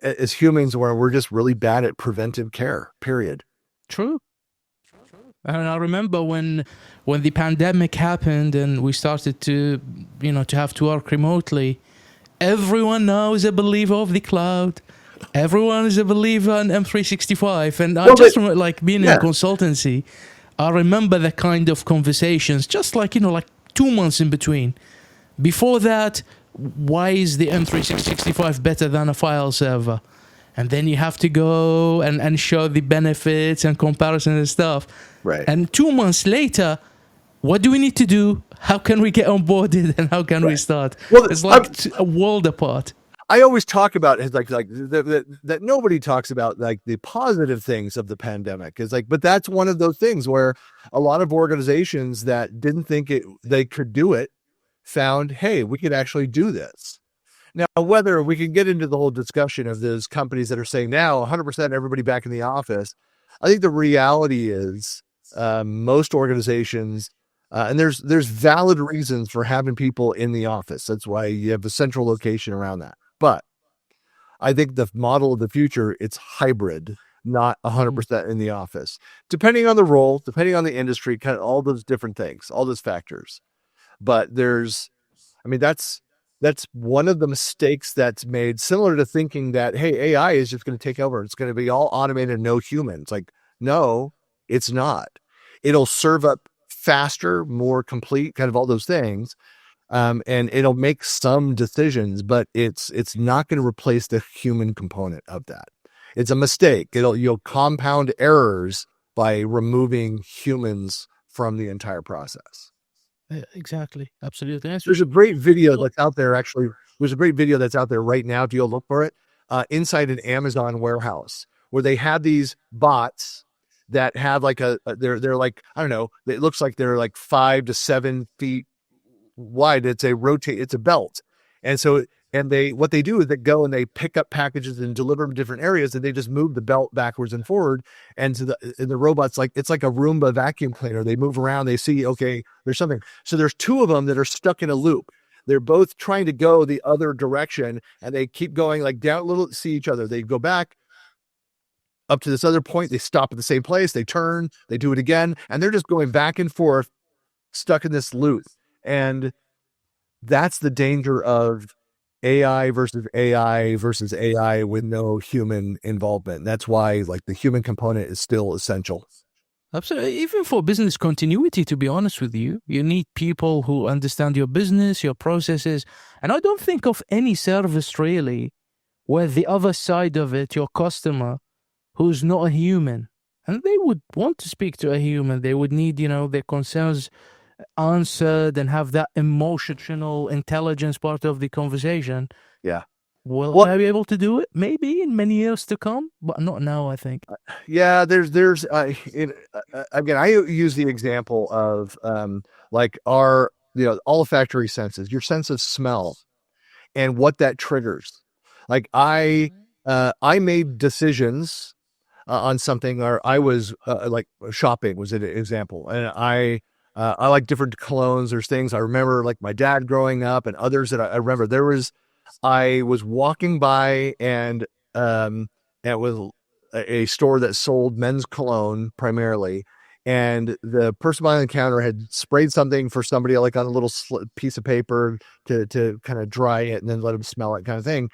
as humans, we're just really bad at preventive care, period. True. And I remember when the pandemic happened and we started to have to work remotely, everyone now is a believer of the cloud. Everyone is a believer in M365. And I just remember, like, being in consultancy, I remember the kind of conversations, just like 2 months in between. Before that, why is the M365 better than a file server? And then you have to go and show the benefits and comparison and stuff. Right. And 2 months later, what do we need to do? How can we get onboarded and how can we start? Well, it's like a world apart. I always talk about it that nobody talks about, like, the positive things of the pandemic. Is like, but that's one of those things where a lot of organizations that didn't think they could do it found, hey, we could actually do this. Now, whether we can get into the whole discussion of those companies that are saying now 100% everybody back in the office, I think the reality is most organizations, and there's valid reasons for having people in the office. That's why you have a central location around that. But I think the model of the future, it's hybrid, not 100% in the office, depending on the role, depending on the industry, kind of all those different things, all those factors. But that's one of the mistakes that's made, similar to thinking that, hey, AI is just going to take over. It's going to be all automated, no humans. Like, no, it's not. It'll serve up faster, more complete, kind of all those things. And it'll make some decisions, but it's not going to replace the human component of that. It's a mistake. You'll compound errors by removing humans from the entire process. Yeah, exactly. Absolutely. There's a great video that's out there. Actually, there's a great video that's out there right now. Do you look for it? Inside an Amazon warehouse, where they have these bots that have like they're like, I don't know, it looks like they're like 5 to 7 feet wide. It's a belt. And so, what they do is they go and they pick up packages and deliver them to different areas, and they just move the belt backwards and forward. And the robot's like, it's like a Roomba vacuum cleaner. They move around, they see, okay, there's something. So there's 2 of them that are stuck in a loop. They're both trying to go the other direction, and they keep going like down a little, see each other. They go back up to this other point. They stop at the same place. They turn, they do it again. And they're just going back and forth, stuck in this loop. And that's the danger of AI versus AI versus AI with no human involvement. That's why, like, the human component is still essential. Absolutely. Even for business continuity, to be honest with you, you need people who understand your business, your processes. And I don't think of any service really where the other side of it, your customer, who's not a human, and they would want to speak to a human. They would need, their concerns answered and have that emotional intelligence part of the conversation. Yeah. Will I be able to do it? Maybe in many years to come, but not now, I think. Yeah, again, I use the example of like our, olfactory senses, your sense of smell and what that triggers. Like I made decisions on something, or I was like shopping was an example, and I like different colognes. There's things I remember, like my dad growing up, and others that I remember. I was walking by, and it was a store that sold men's cologne primarily. And the person behind the counter had sprayed something for somebody, like on a little piece of paper to kind of dry it and then let them smell it, kind of thing.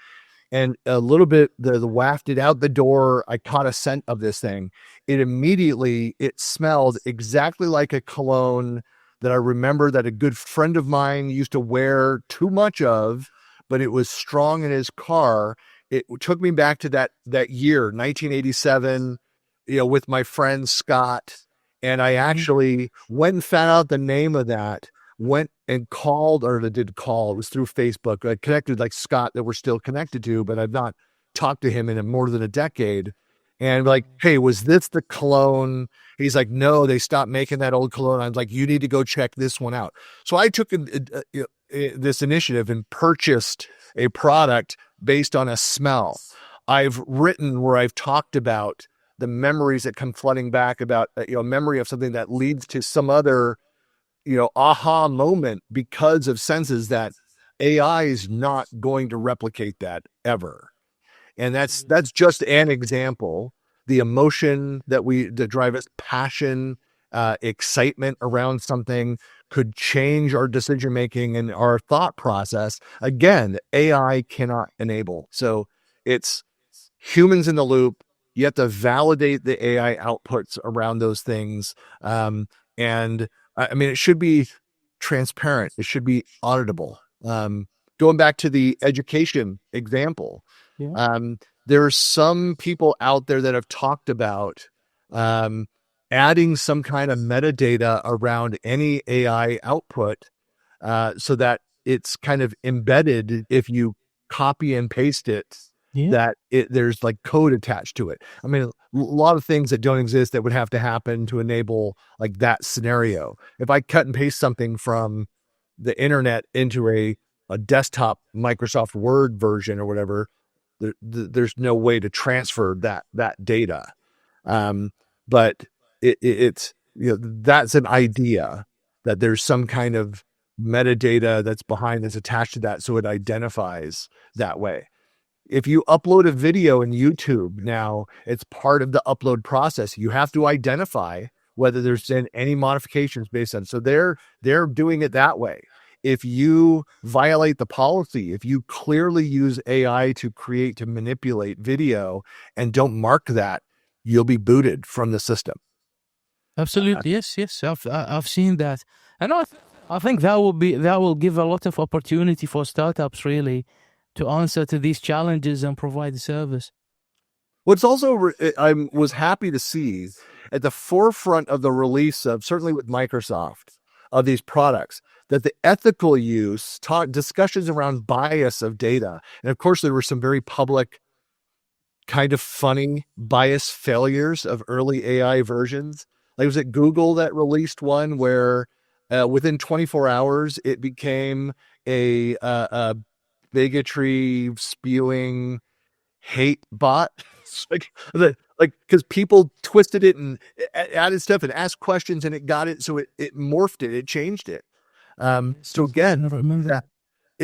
And a little bit, the wafted out the door, I caught a scent of this thing. It smelled exactly like a cologne that I remember that a good friend of mine used to wear too much of, but it was strong in his car. It took me back to that year, 1987, with my friend Scott. And I actually went and found out the name of that, went and called, or I did call, it was through Facebook. I connected like Scott that we're still connected to, but I've not talked to him in more than a decade. And like, hey, was this the cologne? He's like, no, they stopped making that old cologne. I was like, you need to go check this one out. So I took this initiative and purchased a product based on a smell. I've written where I've talked about the memories that come flooding back about, memory of something that leads to some other, aha moment because of senses that AI is not going to replicate that ever. And that's just an example. The emotion that drive us, passion, excitement around something could change our decision making and our thought process. Again, AI cannot enable. So it's humans in the loop. You have to validate the AI outputs around those things. And I mean, it should be transparent. It should be auditable. Going back to the education example, Yeah. there are some people out there that have talked about adding some kind of metadata around any AI output so that it's kind of embedded if you copy and paste it, Yeah. there's like code attached to it. I mean, a lot of things that don't exist that would have to happen to enable like that scenario. If I cut and paste something from the internet into a desktop Microsoft Word version or whatever, there's no way to transfer that data. But it's that's an idea that there's some kind of metadata that's attached to that, so it identifies that way. If you upload a video in YouTube now, it's part of the upload process. You have to identify whether there's been any modifications based on. So they're doing it that way. If you violate the policy, if you clearly use AI to manipulate video and don't mark that, you'll be booted from the system. Absolutely, yes. I've seen that, and I think that will give a lot of opportunity for startups really to answer to these challenges and provide the service. What's also I was happy to see at the forefront of the release of, certainly with Microsoft, of these products, that the ethical use, discussions around bias of data, and of course there were some very public, kind of funny bias failures of early AI versions. Like, was it Google that released one where within 24 hours it became a bigotry spewing hate bot? like because people twisted it and added stuff and asked questions, and it got it, so it morphed it changed it. So again, I never remember.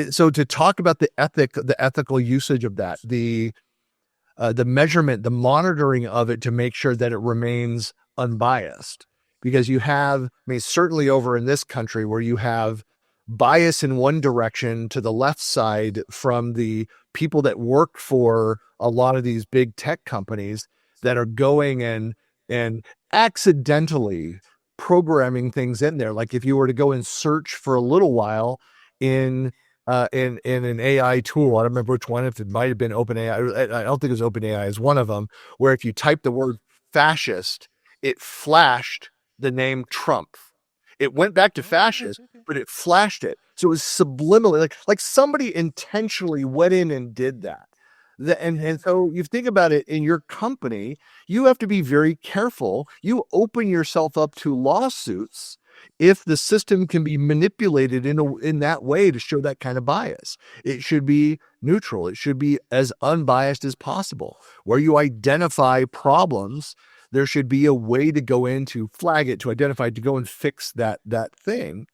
So to talk about the ethical usage of that, the measurement, the monitoring of it to make sure that it remains unbiased, because you have, I mean, certainly over in this country where you have bias in one direction to the left side from the people that work for a lot of these big tech companies that are going and accidentally programming things in there. Like if you were to go and search for a little while in an AI tool, I don't remember which one, if it might have been OpenAI. I don't think it was OpenAI is one of them, where if you type the word fascist, it flashed the name Trump. It went back to fascist, but it flashed it. So it was subliminally, like somebody intentionally went in and did that. And so you think about it in your company, you have to be very careful. You open yourself up to lawsuits if the system can be manipulated in that way to show that kind of bias. It should be neutral. It should be as unbiased as possible, where you identify problems there should be a way to go in to flag it, to identify, to go and fix that thing.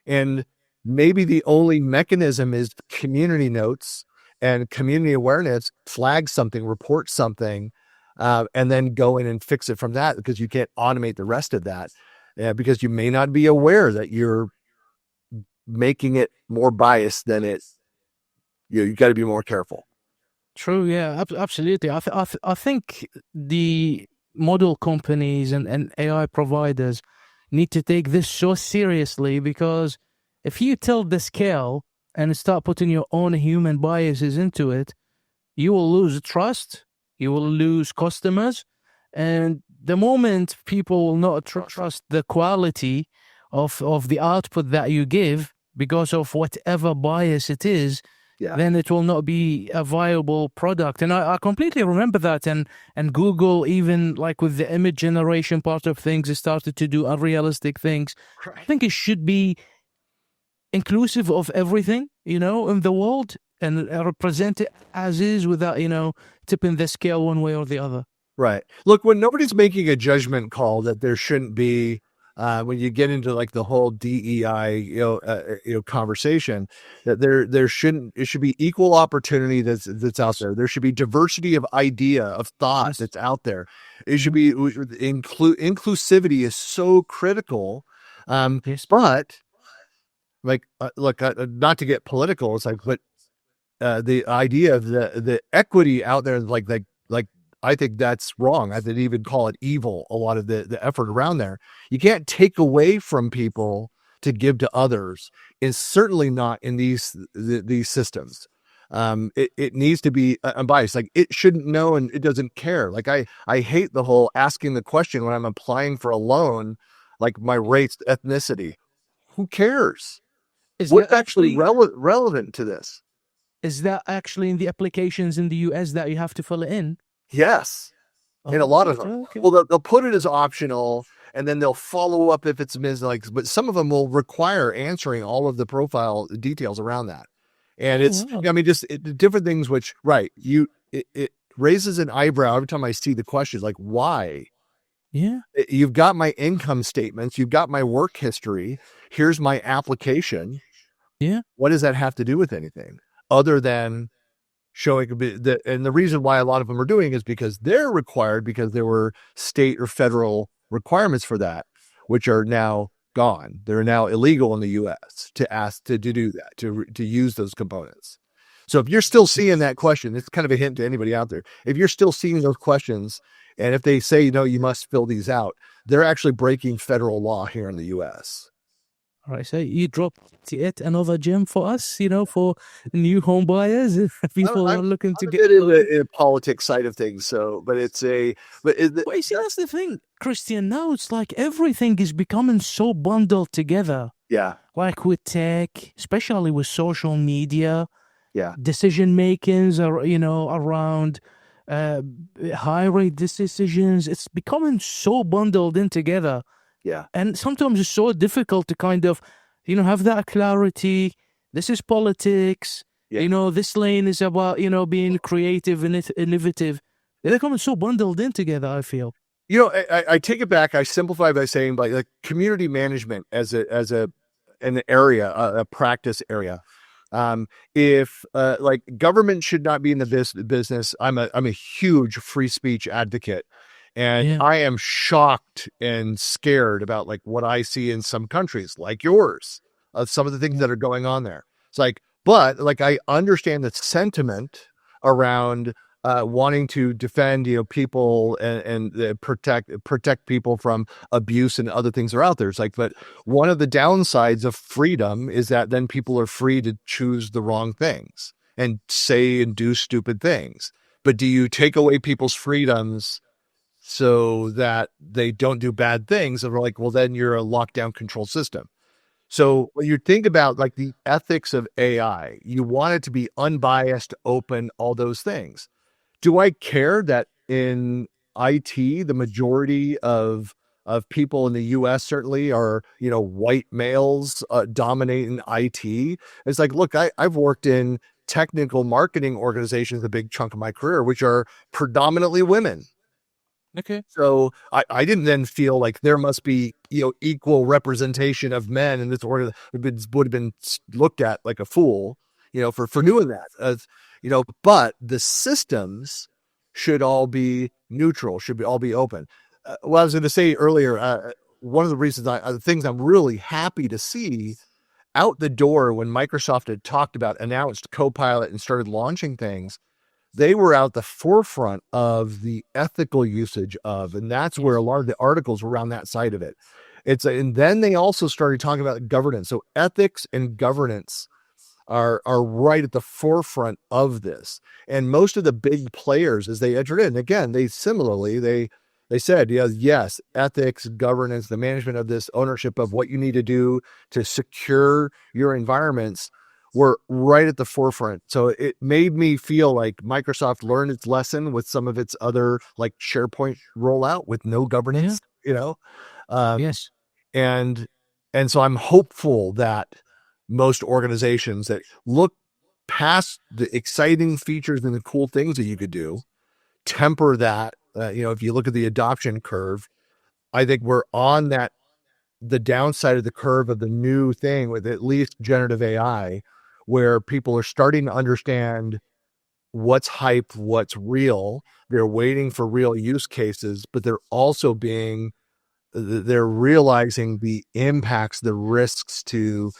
And maybe the only mechanism is community notes and community awareness, flag something, report something, and then go in and fix it from that, because you can't automate the rest of that, because you may not be aware that you're making it more biased than it. You got to be more careful. True, yeah, absolutely. I think the model companies and AI providers need to take this so seriously, because if you tilt the scale and start putting your own human biases into it, you will lose trust, you will lose customers, and the moment people will not trust the quality of the output that you give because of whatever bias it is, then it will not be a viable product. And I completely remember that. And Google, even like with the image generation part of things, it started to do unrealistic things. Right. I think it should be inclusive of everything, in the world, and represent it as is without, tipping the scale one way or the other. Right. Look, when nobody's making a judgment call that there shouldn't be, when you get into like the whole DEI, conversation, that it should be equal opportunity that's out there. There should be diversity of idea, of thought that's out there. It should be inclusivity is so critical. But like, look, not to get political, it's like, but the idea of the equity out there, like I think that's wrong. I would even call it evil, a lot of the effort around there. You can't take away from people to give to others, and certainly not in these systems. It needs to be unbiased. Like, it shouldn't know, and it doesn't care. Like, I hate the whole asking the question when I'm applying for a loan, like my race, ethnicity. Who cares? What's actually relevant to this? Is that actually in the applications in the US that you have to fill it in? Yes. And a lot of them. Okay. Well, they'll put it as optional, and then they'll follow up if it's but some of them will require answering all of the profile details around that. And it's, just different things, which, right. It raises an eyebrow every time I see the questions, like, why? Yeah. You've got my income statements. You've got my work history. Here's my application. Yeah. What does that have to do with anything other than showing and the reason why a lot of them are doing is because they're required, because there were state or federal requirements for that, which are now gone. They're now illegal in the US to ask to do that, to use those components. So if you're still seeing that question, it's kind of a hint to anybody out there. If you're still seeing those questions, and if they say, you must fill these out, they're actually breaking federal law here in the US. All right, so you dropped yet another gem for us, for new home buyers. People are looking to get in the politics side of things. So, but it's but you see, that's the thing, Christian. Now it's like everything is becoming so bundled together. Yeah, like with tech, especially with social media. Yeah, decision makings are around hiring decisions. It's becoming so bundled in together. Yeah. And sometimes it's so difficult to kind of, have that clarity. This is politics. Yeah. This lane is about, being creative and innovative. They're coming so bundled in together, I feel. I take it back. I simplify by saying like community management as an area, a practice area. If like government should not be in the business, I'm a huge free speech advocate. And I am shocked and scared about like what I see in some countries like yours, some of the things that are going on there. It's like, but like, I understand the sentiment around wanting to defend, people and protect people from abuse and other things that are out there. It's like, but one of the downsides of freedom is that then people are free to choose the wrong things and say and do stupid things. But do you take away people's freedoms so that they don't do bad things? And we're like, well, then you're a lockdown control system. So when you think about like the ethics of AI, you want it to be unbiased, open, all those things. Do I care that in IT, the majority of people in the US certainly are, white males dominating IT? It's like, look, I've worked in technical marketing organizations, a big chunk of my career, which are predominantly women. Okay. So I didn't then feel like there must be, equal representation of men in this order would have been looked at like a fool, for doing that. But the systems should all be neutral, all be open. Well, I was going to say earlier, one of the reasons the things I'm really happy to see out the door when Microsoft had announced Copilot and started launching things, they were out the forefront of the ethical usage of, and that's where a lot of the articles were around that side of it. And then they also started talking about governance. So ethics and governance are right at the forefront of this. And most of the big players, as they entered in, again, they said, yes, ethics, governance, the management of this, ownership of what you need to do to secure your environments were right at the forefront. So it made me feel like Microsoft learned its lesson with some of its other, like SharePoint rollout with no governance, Yes. and so I'm hopeful that most organizations that look past the exciting features and the cool things that you could do, temper that. If you look at the adoption curve, I think we're on the downside of the curve of the new thing with at least generative AI, where people are starting to understand what's hype, what's real. They're waiting for real use cases, but they're realizing the impacts, the risks to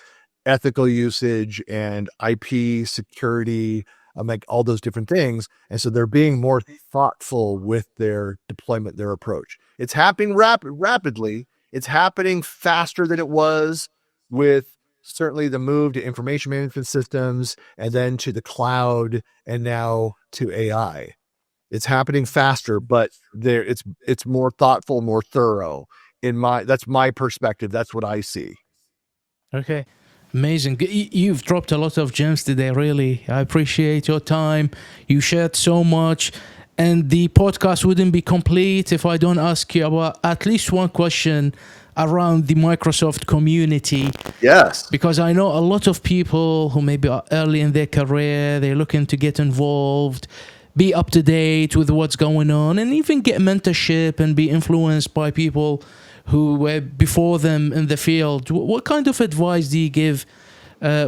ethical usage and IP security, like all those different things. And so they're being more thoughtful with their deployment, their approach. It's happening rapidly. It's happening faster than it was with certainly the move to information management systems and then to the cloud and now to AI. It's happening faster, but it's more thoughtful, more thorough. That's my perspective. That's what I see. Okay. Amazing. You've dropped a lot of gems today, really. I appreciate your time. You shared so much. And the podcast wouldn't be complete if I don't ask you about at least one question around the Microsoft community. Yes. Because I know a lot of people who maybe are early in their career, they're looking to get involved, be up to date with what's going on, and even get mentorship and be influenced by people who were before them in the field. What kind of advice do you give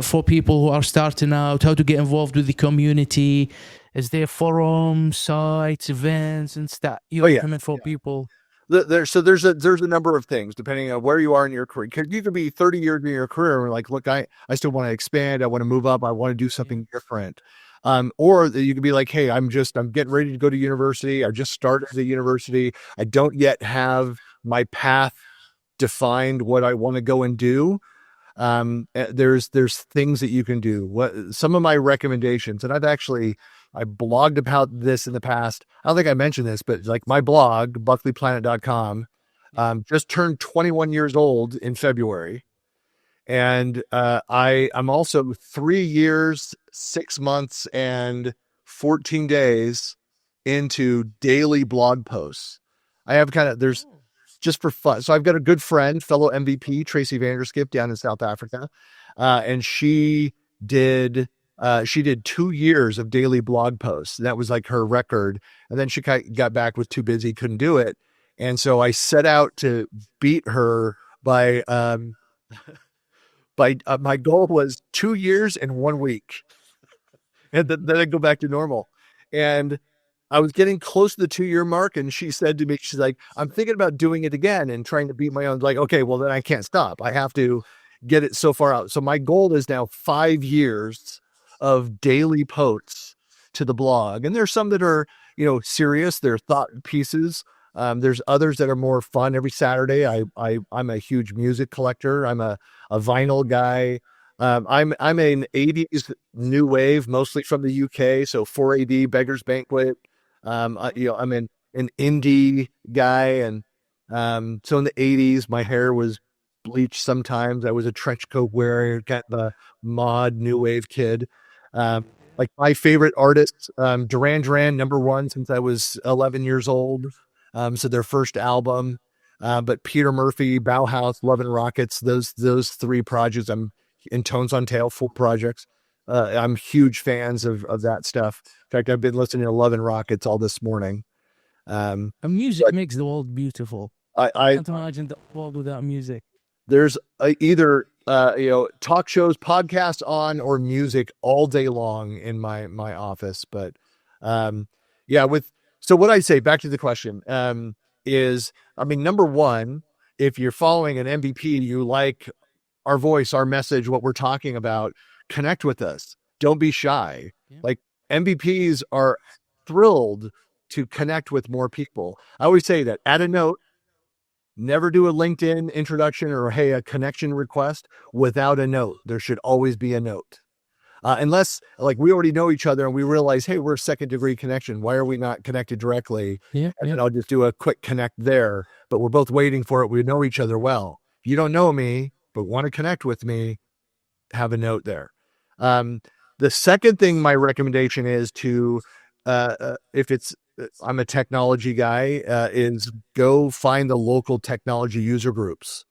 for people who are starting out, how to get involved with the community? Is there forums, sites, events, and stuff you recommend for people? There's a number of things depending on where you are in your career. You could be 30 years in your career and like, look, I still want to expand. I want to move up. I want to do something different. Or you could be like, hey, I'm getting ready to go to university. I just started the university. I don't yet have my path defined what I want to go and do. There's things that you can do. Some of my recommendations, and I blogged about this in the past. I don't think I mentioned this, but like my blog, buckleyplanet.com, just turned 21 years old in February. And I'm also 3 years, 6 months, and 14 days into daily blog posts. I have there's just for fun. So I've got a good friend, fellow MVP, Tracy Vanderskip down in South Africa. And she did 2 years of daily blog posts. That was like her record. And then she got back, was too busy, couldn't do it. And so I set out to beat her by my goal was 2 years and 1 week. And then I go back to normal. And I was getting close to the 2-year mark. And she said to me, she's like, I'm thinking about doing it again and trying to beat my own. Like, okay, well then I can't stop. I have to get it so far out. So my goal is now 5 years of daily posts to the blog. And there's some that are, serious. They're thought pieces. There's others that are more fun. Every Saturday, I'm a huge music collector. I'm a vinyl guy. I'm an 80s new wave, mostly from the UK. So 4AD, Beggar's Banquet. I'm an indie guy. And so in the 80s, my hair was bleached sometimes. I was a trench coat wearer, kind of a mod new wave kid. Like my favorite artists, Duran Duran, #1 since I was 11 years old. So their first album, but Peter Murphy, Bauhaus, Love and Rockets, those 3 projects. I'm in Tones on Tail, 4 projects. I'm huge fans of that stuff. In fact, I've been listening to Love and Rockets all this morning. And music but makes the world beautiful. I Can't imagine the world without music. there's either talk shows, podcasts on, or music all day long in my office. But yeah, with so what I say back to the question is, I mean, number one, if you're following an MVP, you like our voice, our message, what we're talking about, connect with us. Don't be shy. Yeah. Like MVPs are thrilled to connect with more people. I always say that add a note. Never do a LinkedIn introduction or, hey, a connection request without a note. There should always be a note. Unless like we already know each other and we realize, hey, we're a second degree connection. Why are we not connected directly? Yeah. And Yeah. then I'll just do a quick connect there, but we're both waiting for it. We know each other well. If you don't know me, but want to connect with me, have a note there. The second thing, my recommendation is to, if it's, I'm a technology guy, is go find the local technology user groups.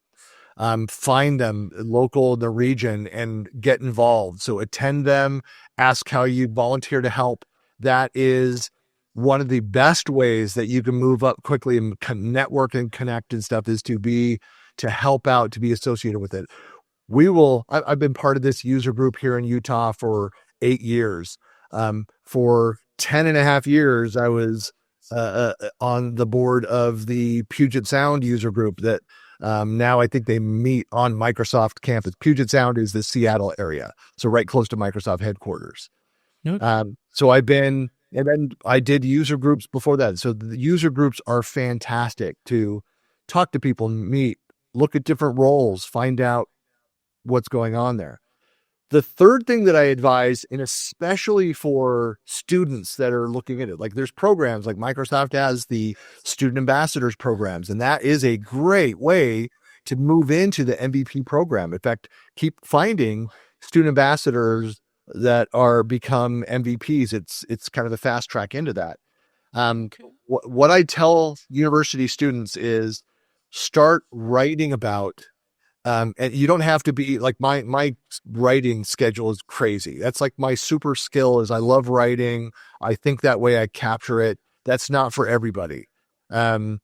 Find them local in the region and get involved. So attend them, ask how you volunteer to help. That is one of the best ways that you can move up quickly and network and connect and stuff is to help out, to be associated with it. I've been part of this user group here in Utah for 8 years. For 10 and a half years, I was on the board of the Puget Sound user group that now I think they meet on Microsoft campus. Puget Sound is the Seattle area, so right close to Microsoft headquarters. Okay. So and then I did user groups before that. So the user groups are fantastic to talk to people, meet, look at different roles, find out what's going on there. The third thing that I advise, and especially for students that are looking at it, like there's programs like Microsoft has the student ambassadors programs, and that is a great way to move into the MVP program. In fact, keep finding student ambassadors that are become MVPs. It's kind of a fast track into that. Okay. What I tell university students is start writing about and you don't have to be like my writing schedule is crazy. That's like my super skill is I love writing. I think that way I capture it. That's not for everybody. But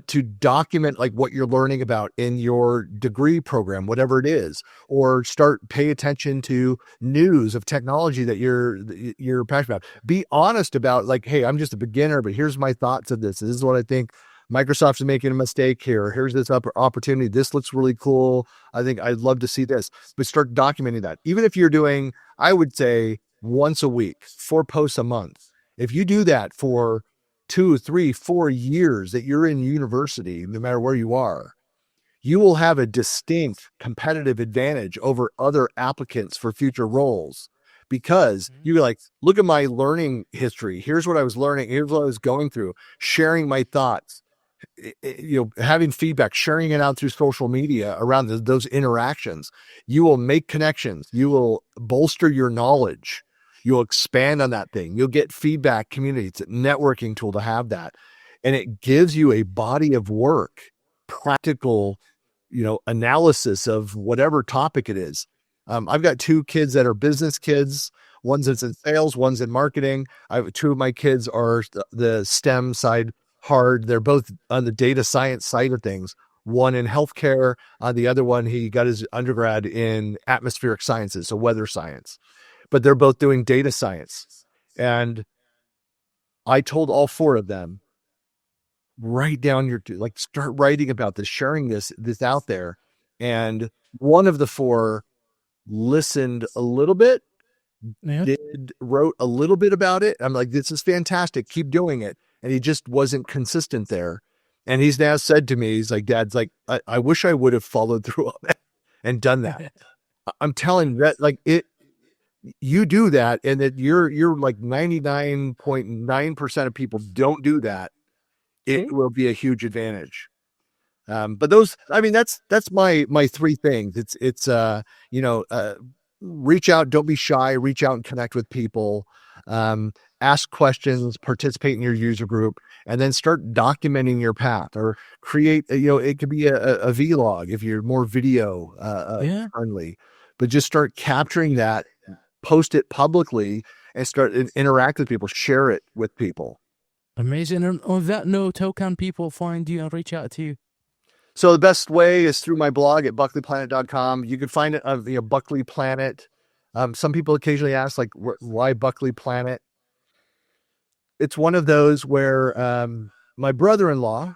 to document like what you're learning about in your degree program, whatever it is, or pay attention to news of technology that you're passionate about. Be honest about like, hey, I'm just a beginner, but here's my thoughts of this. This is what I think. Microsoft's making a mistake here. Here's this opportunity. This looks really cool. I think I'd love to see this, but start documenting that. Even if you're doing, I would say once a week, 4 posts a month. If you do that for 2, 3, 4 years that you're in university, no matter where you are, you will have a distinct competitive advantage over other applicants for future roles because you like, look at my learning history. Here's what I was learning. Here's what I was going through, sharing my thoughts, having feedback, sharing it out through social media around those interactions. You will make connections. You will bolster your knowledge. You'll expand on that thing. You'll get feedback community. It's a networking tool to have that. And it gives you a body of work, practical, analysis of whatever topic it is. I've got 2 kids that are business kids. One's in sales, one's in marketing. 2 of my kids are the STEM side hard. They're both on the data science side of things. One in healthcare. The other one, he got his undergrad in atmospheric sciences, so weather science. But they're both doing data science. And I told all 4 of them, write down start writing about this, sharing this out there. And one of the 4 listened a little bit, Yeah. wrote a little bit about it. I'm like, this is fantastic. Keep doing it. And he just wasn't consistent there. And he's now said to me, he's like, Dad's like, I wish I would have followed through on that and done that. I'm telling you that like you do that and that you're like 99.9% of people don't do that. It will be a huge advantage. But those, I mean, that's my 3 things. It's reach out, don't be shy, reach out and connect with people, ask questions, participate in your user group, and then start documenting your path or create, it could be a vlog if you're more video friendly, but just start capturing that, post it publicly and start interact with people, share it with people. Amazing. And on that note, how can people find you and reach out to you? So the best way is through my blog at buckleyplanet.com. You can find it on Buckley Planet. Some people occasionally ask, like, why Buckley Planet? It's one of those where my brother-in-law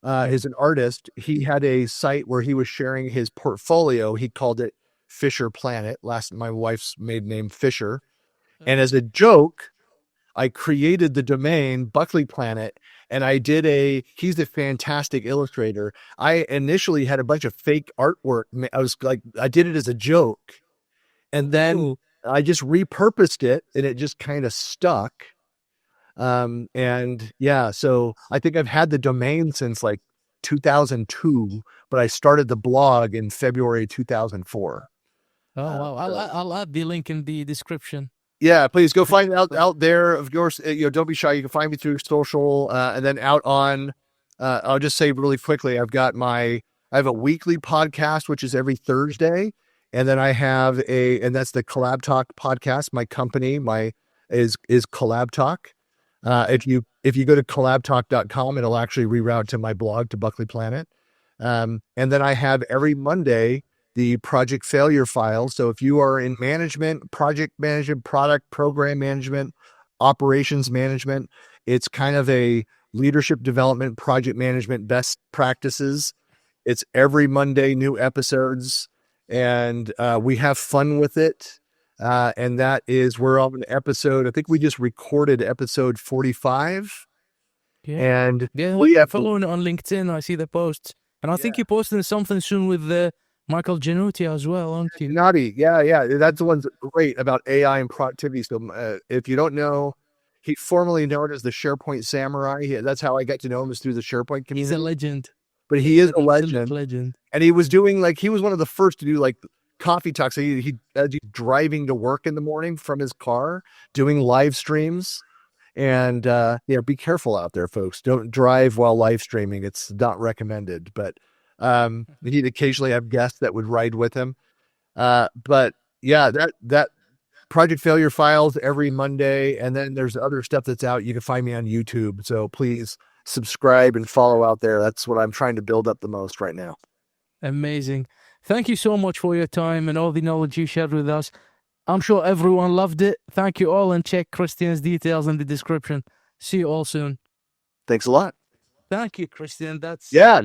is an artist. He had a site where he was sharing his portfolio. He called it Fisher Planet. My wife's maiden name, Fisher. And as a joke, I created the domain Buckley Planet, and he's a fantastic illustrator. I initially had a bunch of fake artwork. I did it as a joke, and then I just repurposed it, and it just kind of stuck. And yeah, so I think I've had the domain since like 2002, but I started the blog in February 2004. Oh, wow. I'll add the link in the description. Yeah, please go find it out there. Of course, don't be shy. You can find me through social, and then out on. I'll just say really quickly, I have a weekly podcast, which is every Thursday, and then I have and that's the Collab Talk podcast. My company, is Collab Talk. If you go to collabtalk.com, it'll actually reroute to my blog to Buckley Planet. And then I have every Monday the project failure file. So if you are in management, project management, product program management, operations management, it's kind of a leadership development, project management best practices. It's every Monday, new episodes, and we have fun with it. And we're on episode, I think we just recorded episode 45. Yeah. And we are following it on LinkedIn. I see the posts. And I think you're posting something soon with Michael Giannuti as well, aren't you? Giannuti, yeah. That's the one's great about AI and productivity. So if you don't know, he's formerly known as the SharePoint Samurai. That's how I got to know him, is through the SharePoint community. He's a legend. But he is a legend. And he was he was one of the first to do like coffee talks. So he's driving to work in the morning from his car, doing live streams. And be careful out there, folks. Don't drive while live streaming. It's not recommended. But he'd occasionally have guests that would ride with him. But yeah, that project failure files every Monday, and then there's other stuff that's out. You can find me on YouTube. So please subscribe and follow out there. That's what I'm trying to build up the most right now. Amazing. Thank you so much for your time and all the knowledge you shared with us. I'm sure everyone loved it. Thank you all, and check Christian's details in the description. See you all soon. Thanks a lot. Thank you, Christian. Yeah.